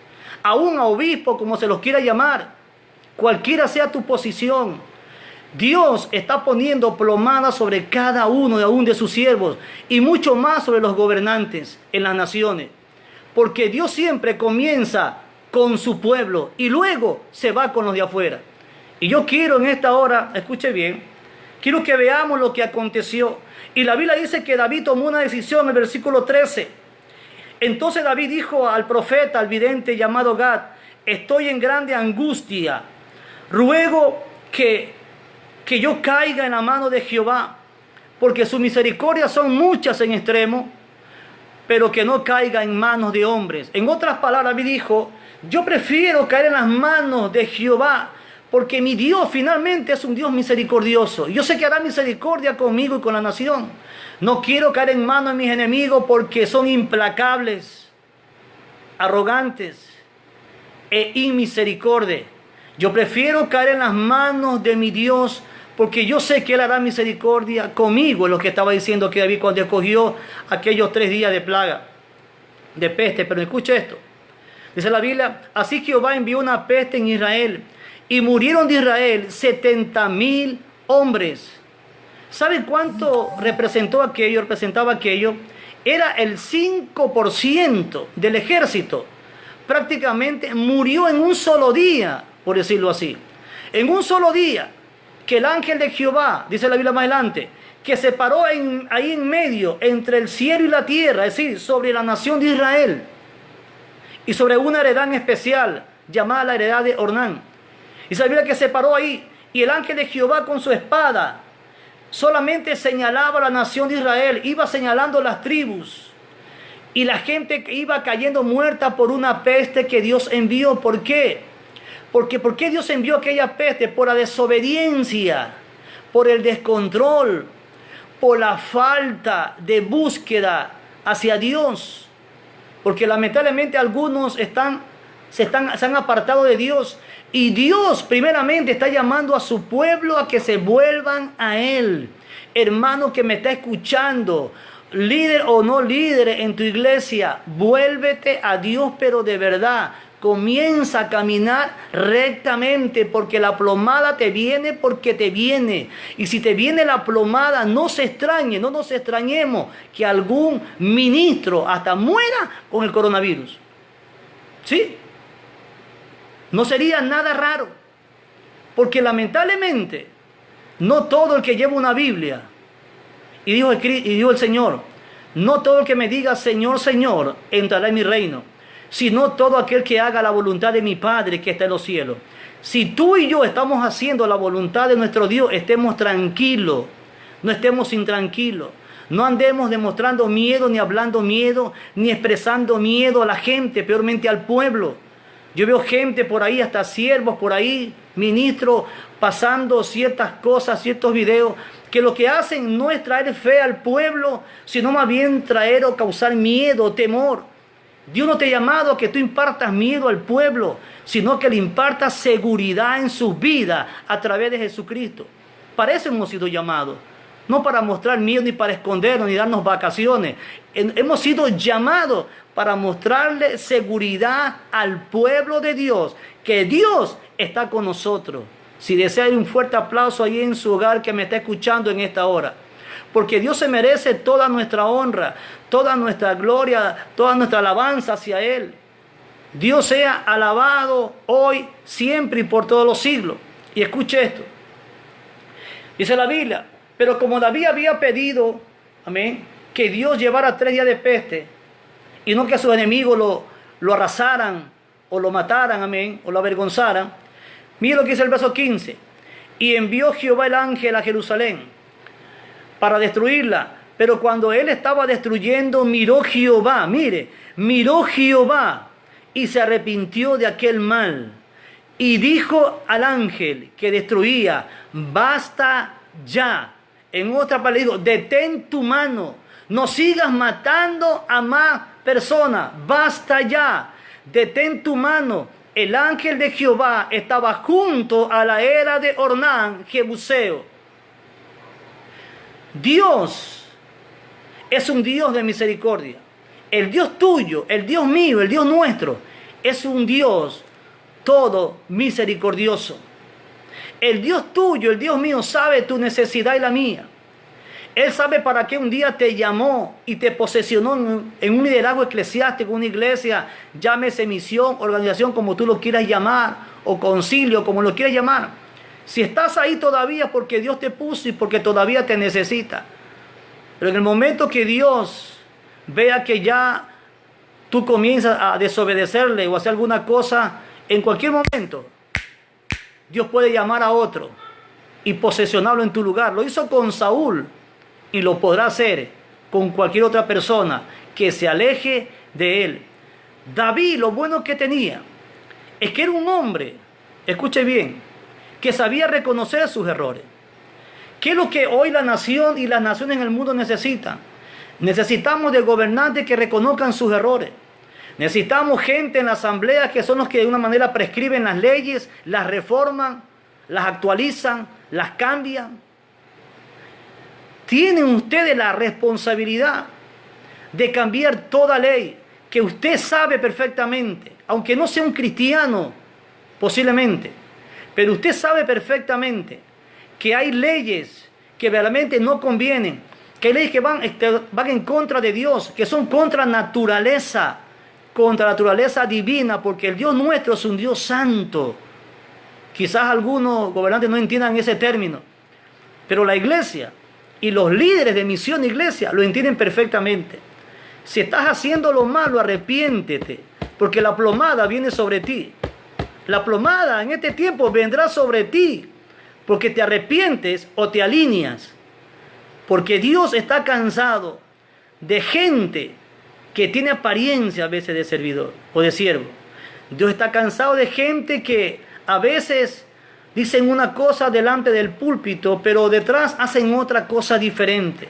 aún a obispos, como se los quiera llamar, cualquiera sea tu posición. Dios está poniendo plomada sobre cada uno de aún de sus siervos y mucho más sobre los gobernantes en las naciones. Porque Dios siempre comienza con su pueblo y luego se va con los de afuera. Y yo quiero en esta hora, escuche bien, quiero que veamos lo que aconteció. Y la Biblia dice que David tomó una decisión en el versículo 13. Entonces David dijo al profeta, al vidente llamado Gad, estoy en grande angustia. Ruego que yo caiga en la mano de Jehová, porque sus misericordias son muchas en extremo, pero que no caiga en manos de hombres. En otras palabras, David dijo, yo prefiero caer en las manos de Jehová, porque mi Dios finalmente es un Dios misericordioso. Yo sé que hará misericordia conmigo y con la nación. No quiero caer en manos de mis enemigos porque son implacables, arrogantes e inmisericordia. Yo prefiero caer en las manos de mi Dios porque yo sé que Él hará misericordia conmigo. Es lo que estaba diciendo que David cuando escogió aquellos 3 días de plaga, de peste. Pero escucha esto. Dice la Biblia, así Jehová envió una peste en Israel y murieron de Israel 70,000 hombres. ¿Saben cuánto representaba aquello? Era el 5% del ejército. Prácticamente murió en un solo día, por decirlo así. En un solo día, que el ángel de Jehová, dice la Biblia más adelante, que se paró ahí en medio, entre el cielo y la tierra, es decir, sobre la nación de Israel, y sobre una heredad en especial, llamada la heredad de Ornán. Y se Biblia que se paró ahí, y el ángel de Jehová con su espada, solamente señalaba a la nación de Israel, iba señalando las tribus, y la gente iba cayendo muerta por una peste que Dios envió. ¿Por qué? Porque ¿por qué Dios envió aquella peste? Por la desobediencia, por el descontrol, por la falta de búsqueda hacia Dios. Porque lamentablemente algunos se han apartado de Dios. Y Dios primeramente está llamando a su pueblo a que se vuelvan a Él. Hermano que me está escuchando, líder o no líder en tu iglesia, vuélvete a Dios, pero de verdad. Comienza a caminar rectamente, porque la plomada te viene porque te viene. Y si te viene la plomada, no se extrañe, no nos extrañemos que algún ministro hasta muera con el coronavirus. ¿Sí? No sería nada raro, porque lamentablemente no todo el que lleva una Biblia, y dijo el Señor, no todo el que me diga Señor, Señor, entrará en mi reino, sino todo aquel que haga la voluntad de mi Padre que está en los cielos. Si tú y yo estamos haciendo la voluntad de nuestro Dios, estemos tranquilos, no estemos intranquilos. No andemos demostrando miedo, ni hablando miedo, ni expresando miedo a la gente, peormente al pueblo. Yo veo gente por ahí, hasta siervos por ahí, ministros, pasando ciertas cosas, ciertos videos, que lo que hacen no es traer fe al pueblo, sino más bien traer o causar miedo, temor. Dios no te ha llamado a que tú impartas miedo al pueblo, sino que le impartas seguridad en sus vidas a través de Jesucristo. Para eso hemos sido llamados. No para mostrar miedo, ni para escondernos, ni darnos vacaciones. Hemos sido llamados para mostrarle seguridad al pueblo de Dios, que Dios está con nosotros. Si desea un fuerte aplauso ahí en su hogar que me está escuchando en esta hora. Porque Dios se merece toda nuestra honra, toda nuestra gloria, toda nuestra alabanza hacia Él. Dios sea alabado hoy, siempre y por todos los siglos. Y escuche esto. Dice la Biblia, pero como David había pedido, amén, que Dios llevara 3 días de peste, y no que a sus enemigos lo arrasaran, o lo mataran, amén, o lo avergonzaran. Mire lo que dice el verso 15. Y envió Jehová el ángel a Jerusalén para destruirla. Pero cuando él estaba destruyendo, miró Jehová y se arrepintió de aquel mal. Y dijo al ángel que destruía, basta ya. En otra palabra digo, detén tu mano, no sigas matando a más personas, basta ya, detén tu mano. El ángel de Jehová estaba junto a la era de Ornán, Jebuseo. Dios es un Dios de misericordia. El Dios tuyo, el Dios mío, el Dios nuestro, es un Dios todo misericordioso. El Dios tuyo, el Dios mío, sabe tu necesidad y la mía. Él sabe para qué un día te llamó y te posesionó en un liderazgo eclesiástico, una iglesia, llámese misión, organización, como tú lo quieras llamar, o concilio, como lo quieras llamar. Si estás ahí todavía porque Dios te puso y porque todavía te necesita. Pero en el momento que Dios vea que ya tú comienzas a desobedecerle o a hacer alguna cosa, en cualquier momento Dios puede llamar a otro y posesionarlo en tu lugar. Lo hizo con Saúl y lo podrá hacer con cualquier otra persona que se aleje de él. David, lo bueno que tenía es que era un hombre, escuche bien, que sabía reconocer sus errores. ¿Qué es lo que hoy la nación y las naciones en el mundo necesitan? Necesitamos de gobernantes que reconozcan sus errores. Necesitamos gente en la asamblea que son los que de una manera prescriben las leyes, las reforman, las actualizan, las cambian. Tienen ustedes la responsabilidad de cambiar toda ley que usted sabe perfectamente, aunque no sea un cristiano, posiblemente, pero usted sabe perfectamente que hay leyes que realmente no convienen, que hay leyes que van en contra de Dios, que son contra naturaleza divina, porque el Dios nuestro es un Dios santo. Quizás algunos gobernantes no entiendan ese término, pero la iglesia y los líderes de misión iglesia lo entienden perfectamente. Si estás haciendo lo malo, arrepiéntete, porque la plomada viene sobre ti. La plomada en este tiempo vendrá sobre ti, porque te arrepientes o te alineas. Porque Dios está cansado de gente que tiene apariencia a veces de servidor o de siervo. Dios está cansado de gente que a veces dicen una cosa delante del púlpito, pero detrás hacen otra cosa diferente.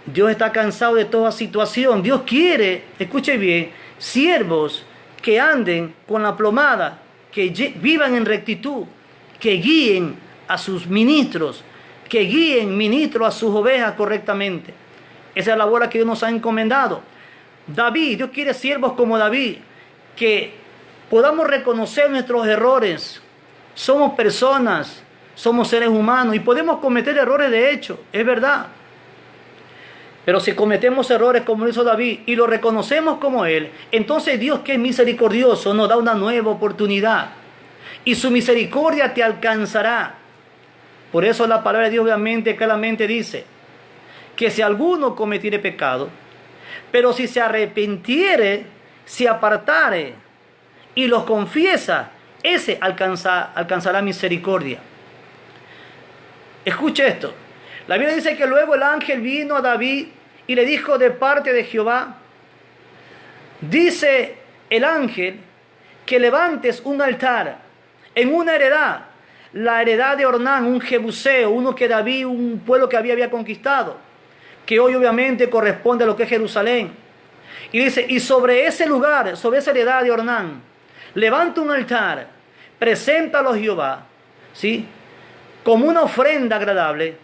Dios está cansado de toda situación. Dios quiere, escuche bien, siervos que anden con la plomada, que vivan en rectitud, que guíen a sus ministros, que guíen ministros a sus ovejas correctamente. Esa es la labor que Dios nos ha encomendado. David, Dios quiere siervos como David, que podamos reconocer nuestros errores. Somos personas, somos seres humanos y podemos cometer errores de hecho, es verdad. Pero si cometemos errores como hizo David y lo reconocemos como él, entonces Dios, que es misericordioso, nos da una nueva oportunidad. Y su misericordia te alcanzará. Por eso la palabra de Dios obviamente claramente dice que si alguno cometiere pecado, pero si se arrepintiere, se apartare y los confiesa, ese alcanzará misericordia. Escuche esto. La Biblia dice que luego el ángel vino a David y le dijo de parte de Jehová, dice el ángel, que levantes un altar en una heredad, la heredad de Ornán, un jebuseo, uno que David, un pueblo que había conquistado, que hoy obviamente corresponde a lo que es Jerusalén. Y dice, y sobre ese lugar, sobre esa heredad de Ornán, levanta un altar, preséntalo a Jehová, ¿sí?, como una ofrenda agradable,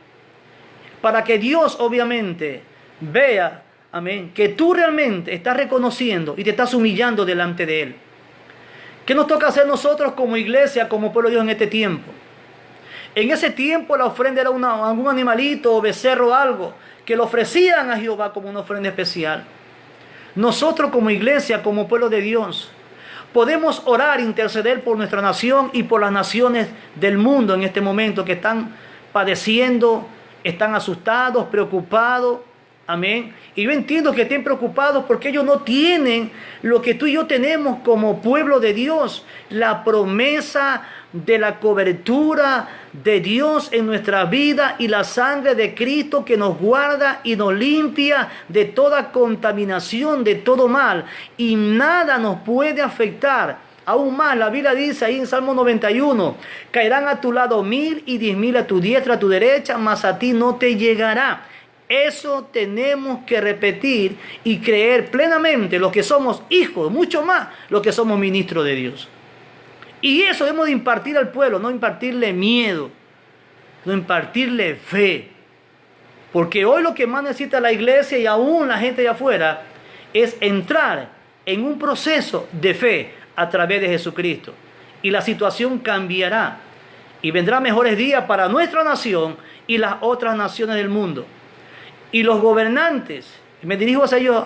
para que Dios obviamente vea, amén, que tú realmente estás reconociendo y te estás humillando delante de Él. ¿Qué nos toca hacer nosotros como iglesia, como pueblo de Dios en este tiempo? En ese tiempo la ofrenda era algún animalito o becerro o algo que lo ofrecían a Jehová como una ofrenda especial. Nosotros como iglesia, como pueblo de Dios, podemos orar, interceder por nuestra nación y por las naciones del mundo en este momento que están padeciendo, están asustados, preocupados. Amén. Y yo entiendo que estén preocupados porque ellos no tienen lo que tú y yo tenemos como pueblo de Dios. La promesa de la cobertura de Dios en nuestra vida y la sangre de Cristo que nos guarda y nos limpia de toda contaminación, de todo mal. Y nada nos puede afectar. Aún más, la Biblia dice ahí en Salmo 91, caerán a tu lado 1000 y 10.000 a tu diestra, a tu derecha, mas a ti no te llegará. Eso tenemos que repetir y creer plenamente los que somos hijos, mucho más los que somos ministros de Dios. Y eso debemos de impartir al pueblo, no impartirle miedo, no impartirle fe. Porque hoy lo que más necesita la iglesia y aún la gente de afuera es entrar en un proceso de fe a través de Jesucristo. Y la situación cambiará y vendrán mejores días para nuestra nación y las otras naciones del mundo. Y los gobernantes, me dirijo a ellos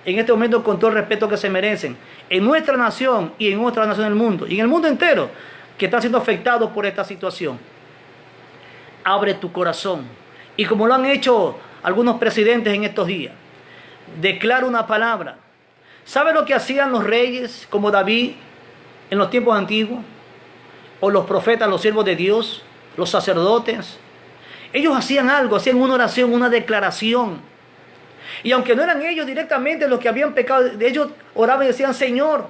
en este momento con todo el respeto que se merecen, en nuestra nación y en otras naciones del mundo, y en el mundo entero, que están siendo afectados por esta situación. Abre tu corazón. Y como lo han hecho algunos presidentes en estos días, declara una palabra. ¿Sabe lo que hacían los reyes como David en los tiempos antiguos? O los profetas, los siervos de Dios, los sacerdotes. Ellos hacían algo, hacían una oración, una declaración. Y aunque no eran ellos directamente los que habían pecado, ellos oraban y decían, Señor,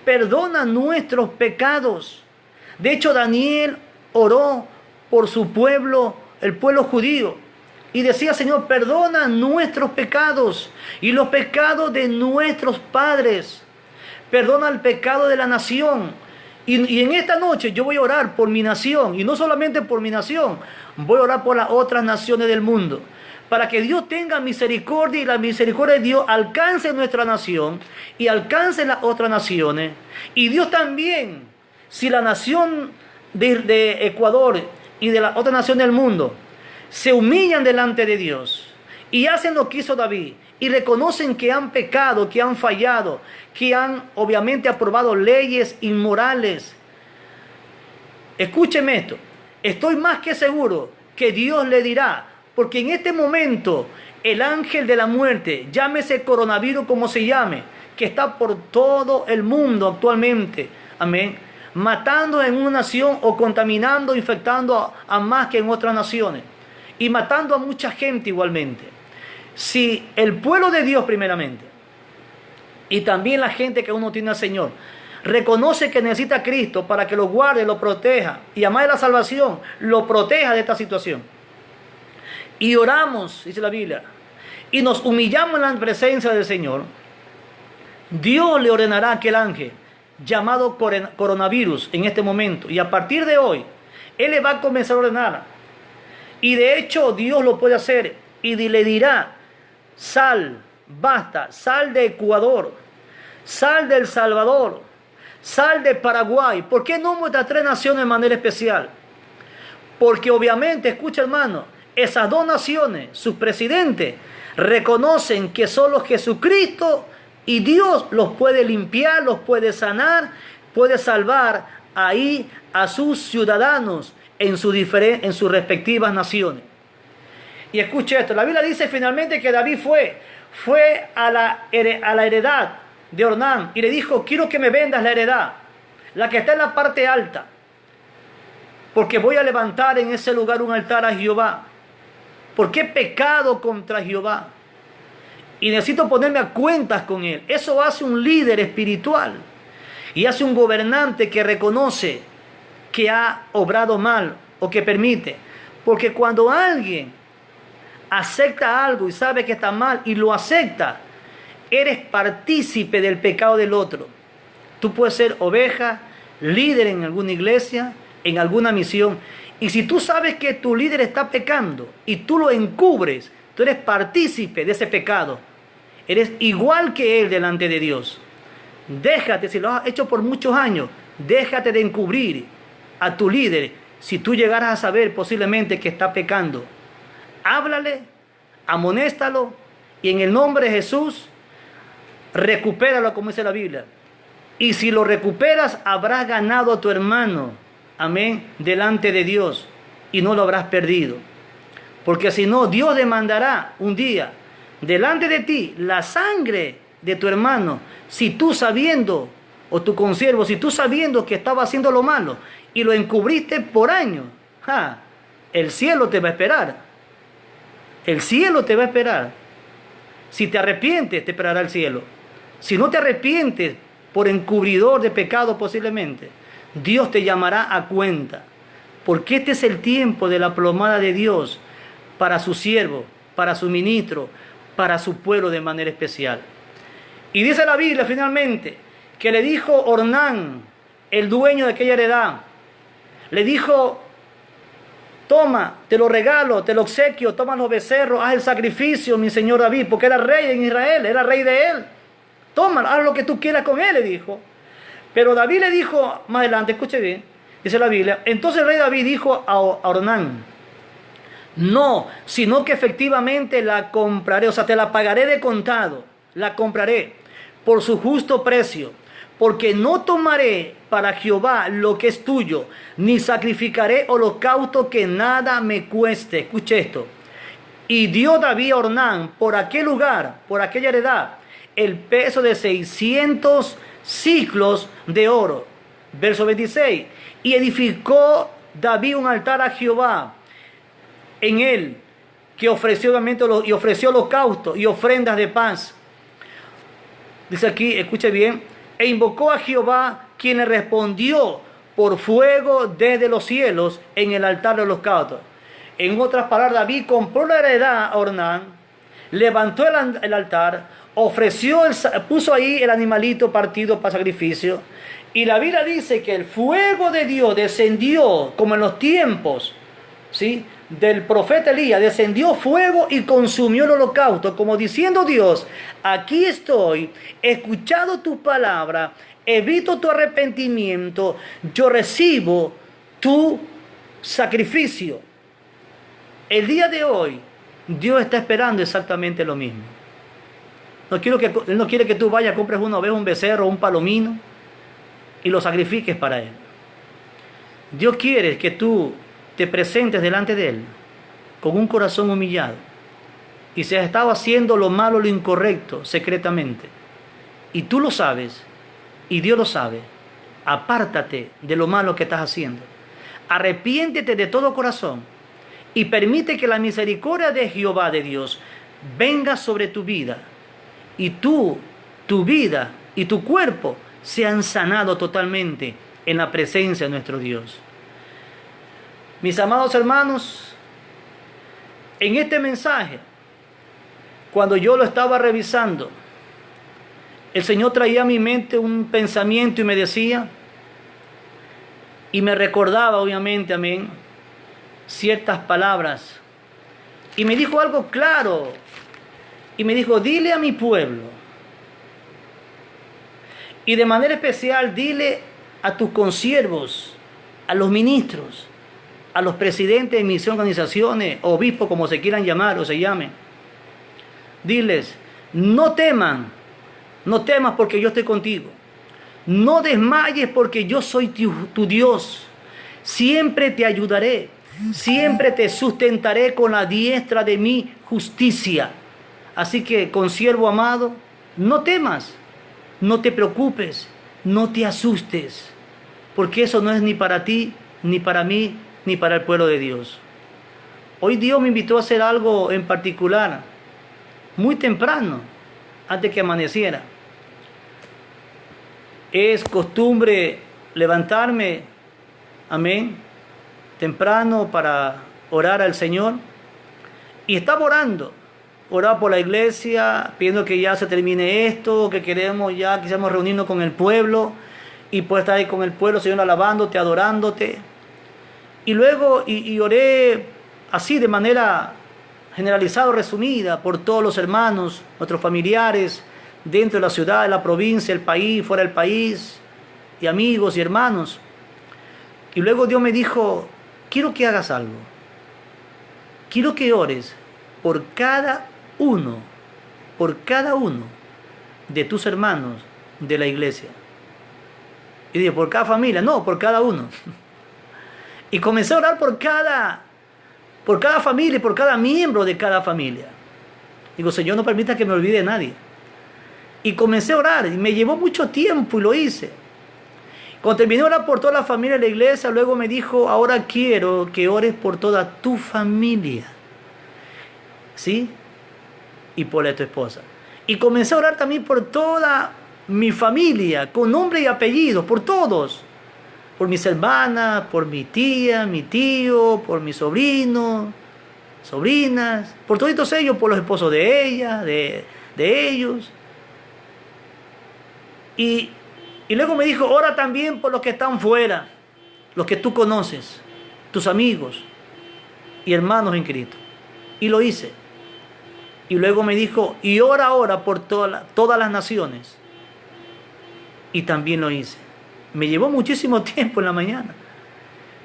perdona nuestros pecados. De hecho, Daniel oró por su pueblo, el pueblo judío. Y decía, Señor, perdona nuestros pecados y los pecados de nuestros padres. Perdona el pecado de la nación. Y en esta noche yo voy a orar por mi nación. Y no solamente por mi nación. Voy a orar por las otras naciones del mundo. Para que Dios tenga misericordia y la misericordia de Dios alcance nuestra nación. Y alcance las otras naciones. Y Dios también, si la nación de Ecuador y de la otra nación del mundo se humillan delante de Dios. Y hacen lo que hizo David. Y reconocen que han pecado, que han fallado, que han obviamente aprobado leyes inmorales, escúcheme esto, estoy más que seguro que Dios le dirá, porque en este momento el ángel de la muerte, llámese coronavirus como se llame, que está por todo el mundo actualmente, amén, matando en una nación o contaminando, infectando a más que en otras naciones y matando a mucha gente igualmente. Si el pueblo de Dios primeramente y también la gente que uno tiene al Señor reconoce que necesita a Cristo para que lo guarde, lo proteja y además de la salvación, lo proteja de esta situación, y oramos, dice la Biblia, y nos humillamos en la presencia del Señor, Dios le ordenará a aquel ángel llamado coronavirus en este momento, y a partir de hoy Él le va a comenzar a ordenar, y de hecho Dios lo puede hacer, y le dirá: sal, basta, sal de Ecuador, sal de El Salvador, sal de Paraguay. ¿Por qué no estas tres naciones de manera especial? Porque obviamente, escucha hermano, esas dos naciones, sus presidentes, reconocen que solo Jesucristo y Dios los puede limpiar, los puede sanar, puede salvar ahí a sus ciudadanos en sus respectivas naciones. Y escuche esto, la Biblia dice finalmente que David fue a la heredad de Ornán y le dijo: quiero que me vendas la heredad, la que está en la parte alta, porque voy a levantar en ese lugar un altar a Jehová, porque he pecado contra Jehová y necesito ponerme a cuentas con Él. Eso hace un líder espiritual y hace un gobernante que reconoce que ha obrado mal o que permite, porque cuando alguien acepta algo y sabe que está mal y lo acepta, eres partícipe del pecado del otro. Tú puedes ser oveja, líder en alguna iglesia, en alguna misión, y si tú sabes que tu líder está pecando y tú lo encubres, tú eres partícipe de ese pecado. Eres igual que él delante de Dios. Déjate, si lo has hecho por muchos años, déjate de encubrir a tu líder. Si tú llegaras a saber posiblemente que está pecando, háblale, amonéstalo y en el nombre de Jesús recupéralo, como dice la Biblia. Y si lo recuperas, habrás ganado a tu hermano, amén, delante de Dios, y no lo habrás perdido. Porque si no, Dios demandará un día delante de ti la sangre de tu hermano, si tú sabiendo, o tu consiervo, si tú sabiendo que estaba haciendo lo malo y lo encubriste por años, el cielo te va a esperar. El cielo te va a esperar. Si te arrepientes, te esperará el cielo. Si no te arrepientes por encubridor de pecado posiblemente, Dios te llamará a cuenta. Porque este es el tiempo de la plomada de Dios para su siervo, para su ministro, para su pueblo de manera especial. Y dice la Biblia finalmente que le dijo Ornán, el dueño de aquella heredad, le dijo: toma, te lo regalo, te lo obsequio, toma los becerros, haz el sacrificio, mi señor David, porque era rey en Israel, era rey de él. Toma, haz lo que tú quieras con él, le dijo. Pero David le dijo más adelante, escuche bien, dice la Biblia, entonces el rey David dijo a Ornán: no, sino que efectivamente la compraré, o sea, te la pagaré de contado, la compraré por su justo precio, porque no tomaré para Jehová lo que es tuyo, ni sacrificaré holocausto que nada me cueste. Escuche esto. Y dio David a Ornán por aquel lugar, por aquella heredad, el peso de 600 siclos de oro. Verso 26. Y edificó David un altar a Jehová en él, que ofreció obviamente y ofreció holocaustos y ofrendas de paz. Dice aquí, escuche bien, e invocó a Jehová, quien le respondió por fuego desde los cielos en el altar de holocausto. En otras palabras, David compró la heredad a Ornán, levantó el altar, puso ahí el animalito partido para sacrificio, y la Biblia dice que el fuego de Dios descendió como en los tiempos, ¿sí?, del profeta Elías, descendió fuego y consumió el holocausto, como diciendo Dios: aquí estoy, he escuchado tu palabra, he visto tu arrepentimiento, yo recibo tu sacrificio. El día de hoy, Dios está esperando exactamente lo mismo. Él no quiere que tú vayas, compres una oveja, un becerro, un palomino y lo sacrifiques para Él. Dios quiere que tú te presentes delante de Él con un corazón humillado. Y si has estado haciendo lo malo, lo incorrecto, secretamente, y tú lo sabes, y Dios lo sabe, apártate de lo malo que estás haciendo. Arrepiéntete de todo corazón y permite que la misericordia de Jehová, de Dios, venga sobre tu vida. Y tu vida y tu cuerpo sean sanados totalmente en la presencia de nuestro Dios. Mis amados hermanos, en este mensaje, cuando yo lo estaba revisando, el Señor traía a mi mente un pensamiento y me decía, y me recordaba obviamente, amén, ciertas palabras. Y me dijo algo claro, y me dijo, dile a mi pueblo, y de manera especial dile a tus consiervos, a los ministros, a los presidentes de mis organizaciones, obispos, como se quieran llamar o se llamen. Diles, no teman, no temas porque yo estoy contigo. No desmayes porque yo soy tu Dios. Siempre te ayudaré, siempre te sustentaré con la diestra de mi justicia. Así que, consiervo amado, no temas, no te preocupes, no te asustes, porque eso no es ni para ti, ni para mí, ni para el pueblo de Dios. Hoy Dios me invitó a hacer algo en particular, muy temprano, antes que amaneciera. Es costumbre levantarme, amén, temprano para orar al Señor. Y estaba orar por la iglesia, pidiendo que ya se termine esto, que quisiéramos reunirnos con el pueblo y poder estar ahí con el pueblo, Señor, alabándote, adorándote. Y luego, y oré así de manera generalizada, resumida, por todos los hermanos, nuestros familiares, dentro de la ciudad, de la provincia, el país, fuera del país, y amigos y hermanos. Y luego Dios me dijo, quiero que hagas algo. Quiero que ores por cada uno de tus hermanos de la iglesia. Y dije, ¿por cada familia? No, por cada uno. Y comencé a orar por cada familia y por cada miembro de cada familia. Digo, Señor, no permita que me olvide de nadie. Y comencé a orar, y me llevó mucho tiempo y lo hice. Cuando terminé de orar por toda la familia de la iglesia, luego me dijo, ahora quiero que ores por toda tu familia. ¿Sí? Y por la de tu esposa. Y comencé a orar también por toda mi familia, con nombre y apellido, por todos. Por mis hermanas, por mi tía, mi tío, por mis sobrinos, sobrinas, por todos ellos, por los esposos de ella, de ellos. Y luego me dijo, ora también por los que están fuera, los que tú conoces, tus amigos y hermanos en Cristo. Y lo hice. Y luego me dijo, y ora ahora por todas las naciones. Y también lo hice. Me llevó muchísimo tiempo en la mañana.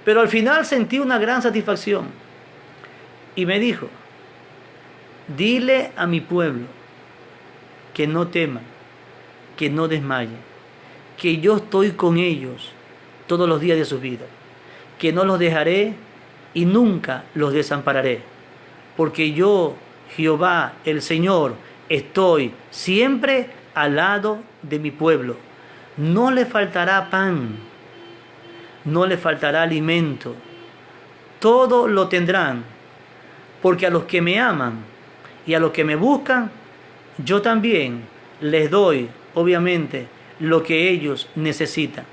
Pero al final sentí una gran satisfacción. Y me dijo, dile a mi pueblo que no tema, que no desmaye, que yo estoy con ellos todos los días de su vida, que no los dejaré y nunca los desampararé, porque yo, Jehová, el Señor, estoy siempre al lado de mi pueblo. No le faltará pan, no le faltará alimento, todo lo tendrán, porque a los que me aman y a los que me buscan, yo también les doy, obviamente, lo que ellos necesitan.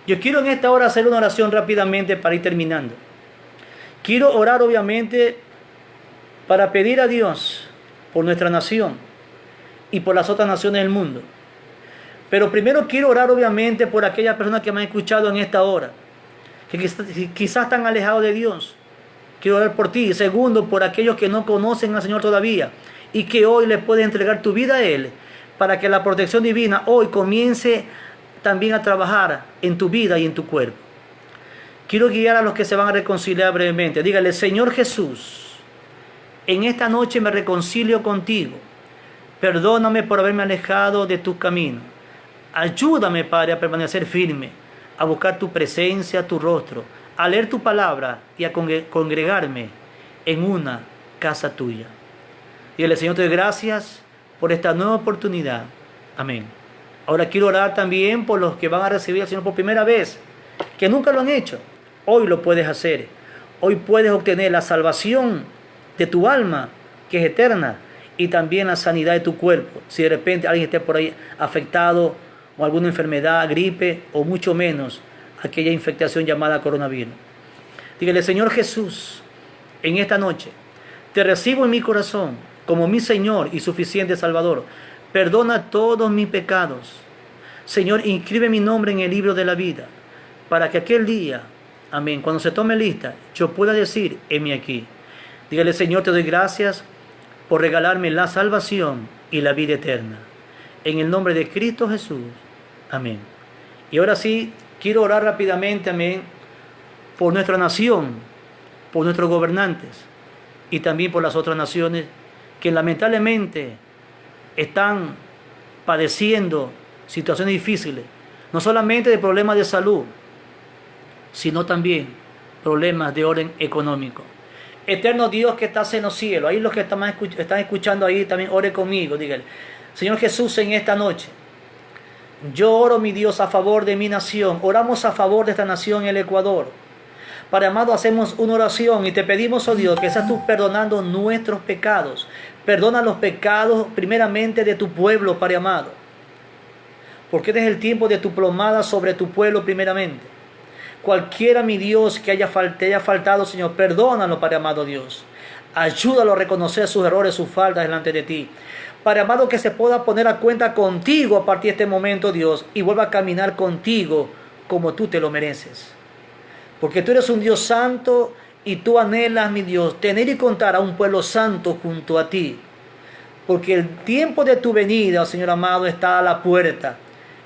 Yo quiero en esta hora hacer una oración rápidamente para ir terminando. Quiero orar, obviamente, para pedir a Dios por nuestra nación y por las otras naciones del mundo. Pero primero quiero orar, obviamente, por aquellas personas que me han escuchado en esta hora, que quizás están alejados de Dios. Quiero orar por ti. Segundo, por aquellos que no conocen al Señor todavía y que hoy le puedes entregar tu vida a Él, para que la protección divina hoy comience también a trabajar en tu vida y en tu cuerpo. Quiero guiar a los que se van a reconciliar brevemente. Dígale, Señor Jesús, en esta noche me reconcilio contigo. Perdóname por haberme alejado de tus caminos. Ayúdame, Padre, a permanecer firme. a buscar tu presencia, tu rostro, a leer tu palabra y a congregarme en una casa tuya. Dígale, Señor, te doy gracias por esta nueva oportunidad. Amén. Ahora quiero orar también por los que van a recibir al Señor por primera vez, que nunca lo han hecho. Hoy lo puedes hacer. Hoy puedes obtener la salvación de tu alma, que es eterna, y también la sanidad de tu cuerpo. Si de repente alguien esté por ahí afectado o alguna enfermedad, gripe o mucho menos aquella infectación llamada coronavirus. Dígale, Señor Jesús, en esta noche te recibo en mi corazón como mi Señor y suficiente Salvador. Perdona todos mis pecados. Señor, inscribe mi nombre en el libro de la vida para que aquel día, amén, cuando se tome lista, yo pueda decir, heme aquí. Dígale, Señor, te doy gracias por regalarme la salvación y la vida eterna. En el nombre de Cristo Jesús. Amén. Y ahora sí, quiero orar rápidamente, amén, por nuestra nación, por nuestros gobernantes y también por las otras naciones que lamentablemente están padeciendo situaciones difíciles, no solamente de problemas de salud, sino también problemas de orden económico. Eterno Dios que estás en los cielos, ahí los que están escuchando ahí también ore conmigo, dígale, Señor Jesús, en esta noche, yo oro, mi Dios, a favor de mi nación, oramos a favor de esta nación, el Ecuador. Padre amado, hacemos una oración y te pedimos, oh Dios, que seas tú perdonando nuestros pecados. Perdona los pecados primeramente de tu pueblo, Padre amado, porque este es el tiempo de tu plomada sobre tu pueblo primeramente. Cualquiera, mi Dios, que te haya faltado, Señor, perdónalo, Padre amado Dios. Ayúdalo a reconocer sus errores, sus faltas delante de ti. Padre amado, que se pueda poner a cuenta contigo a partir de este momento, Dios, y vuelva a caminar contigo como tú te lo mereces. Porque tú eres un Dios santo y tú anhelas, mi Dios, tener y contar a un pueblo santo junto a ti. Porque el tiempo de tu venida, Señor amado, está a la puerta.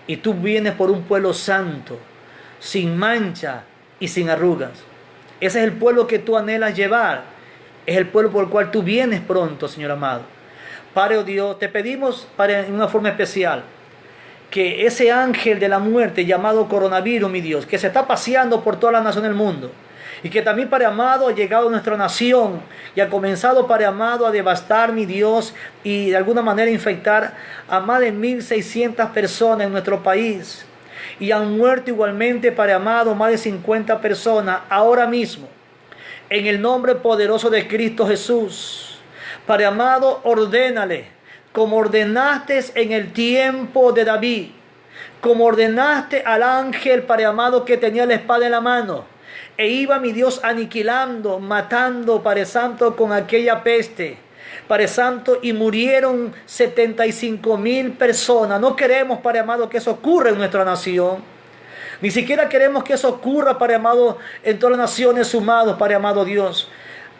Y tú vienes por un pueblo santo, sin mancha y sin arrugas. Ese es el pueblo que tú anhelas llevar. Es el pueblo por el cual tú vienes pronto, Señor amado. Padre, oh Dios, te pedimos, Padre, en una forma especial, que ese ángel de la muerte llamado coronavirus, mi Dios, que se está paseando por toda la nación del mundo, y que también, Padre amado, ha llegado a nuestra nación y ha comenzado, Padre amado, a devastar, mi Dios, y de alguna manera infectar a más de 1.600 personas en nuestro país. Y han muerto igualmente, Padre amado, más de 50 personas ahora mismo. En el nombre poderoso de Cristo Jesús. Padre amado, ordénale, como ordenaste en el tiempo de David, como ordenaste al ángel, Padre amado, que tenía la espada en la mano, e iba, mi Dios, aniquilando, matando, Padre Santo, con aquella peste, Padre Santo, y murieron 75,000 personas. No queremos, Padre amado, que eso ocurra en nuestra nación. Ni siquiera queremos que eso ocurra, Padre amado, en todas las naciones sumadas, Padre amado Dios.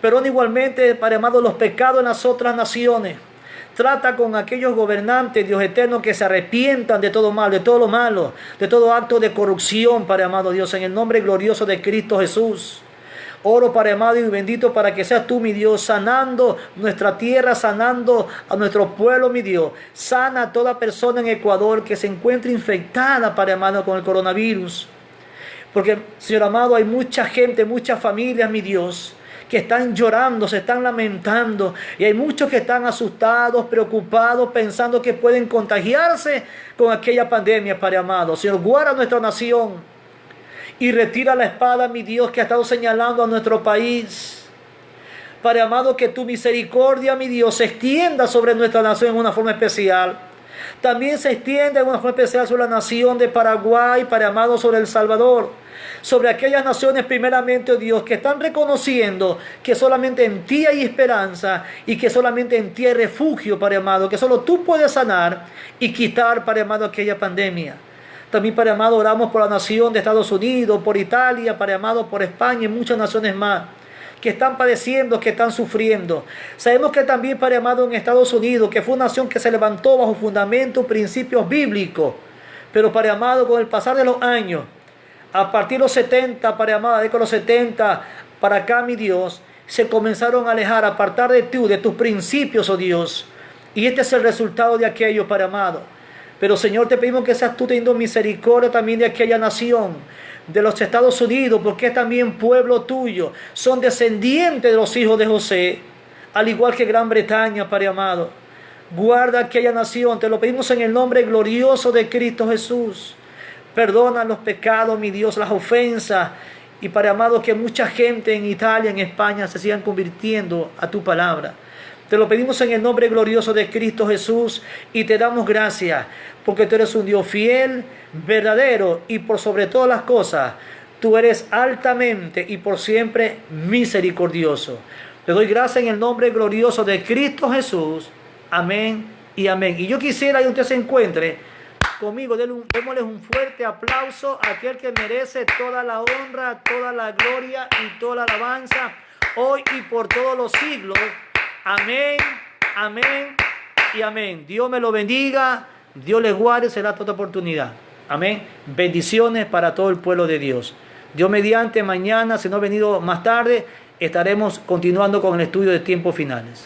Pero igualmente, Padre amado, los pecados en las otras naciones. Trata con aquellos gobernantes, Dios eterno, que se arrepientan de todo mal, de todo lo malo, de todo acto de corrupción, Padre amado Dios, en el nombre glorioso de Cristo Jesús. Oro, Padre amado y bendito, para que seas tú, mi Dios, sanando nuestra tierra, sanando a nuestro pueblo, mi Dios. Sana a toda persona en Ecuador que se encuentre infectada, Padre amado, con el coronavirus. Porque, Señor amado, hay mucha gente, muchas familias, mi Dios, que están llorando, se están lamentando, y hay muchos que están asustados, preocupados, pensando que pueden contagiarse con aquella pandemia, Padre amado. Señor, guarda nuestra nación y retira la espada, mi Dios, que ha estado señalando a nuestro país. Padre amado, que tu misericordia, mi Dios, se extienda sobre nuestra nación en una forma especial. También se extiende en una forma especial sobre la nación de Paraguay, Padre amado, sobre El Salvador. Sobre aquellas naciones primeramente, oh Dios, que están reconociendo que solamente en ti hay esperanza y que solamente en ti hay refugio, Padre amado, que solo tú puedes sanar y quitar, Padre amado, aquella pandemia. También, Padre amado, oramos por la nación de Estados Unidos, por Italia, Padre amado, por España y muchas naciones más que están padeciendo, que están sufriendo. Sabemos que también, Padre amado, en Estados Unidos, que fue una nación que se levantó bajo fundamentos, principios bíblicos, pero, Padre amado, con el pasar de los años, a partir de los 70, Padre amado, de los 70 para acá, mi Dios, se comenzaron a alejar, a apartar de ti, de tus principios, oh Dios. Y este es el resultado de aquello, Padre amado. Pero Señor, te pedimos que seas tú teniendo misericordia también de aquella nación, de los Estados Unidos, porque es también pueblo tuyo. Son descendientes de los hijos de José, al igual que Gran Bretaña, Padre amado. Guarda aquella nación, te lo pedimos en el nombre glorioso de Cristo Jesús. Perdona los pecados, mi Dios, las ofensas. Y Padre amado, que mucha gente en Italia, en España, se sigan convirtiendo a tu palabra. Te lo pedimos en el nombre glorioso de Cristo Jesús y te damos gracias porque tú eres un Dios fiel, verdadero y por sobre todas las cosas, tú eres altamente y por siempre misericordioso. Te doy gracias en el nombre glorioso de Cristo Jesús. Amén y amén. Y yo quisiera que usted se encuentre conmigo, démosle un fuerte aplauso a aquel que merece toda la honra, toda la gloria y toda la alabanza, hoy y por todos los siglos. Amén, amén y amén. Dios me lo bendiga, Dios les guarde, será toda oportunidad. Amén. Bendiciones para todo el pueblo de Dios. Dios mediante, mañana, si no he venido más tarde, estaremos continuando con el estudio de tiempos finales.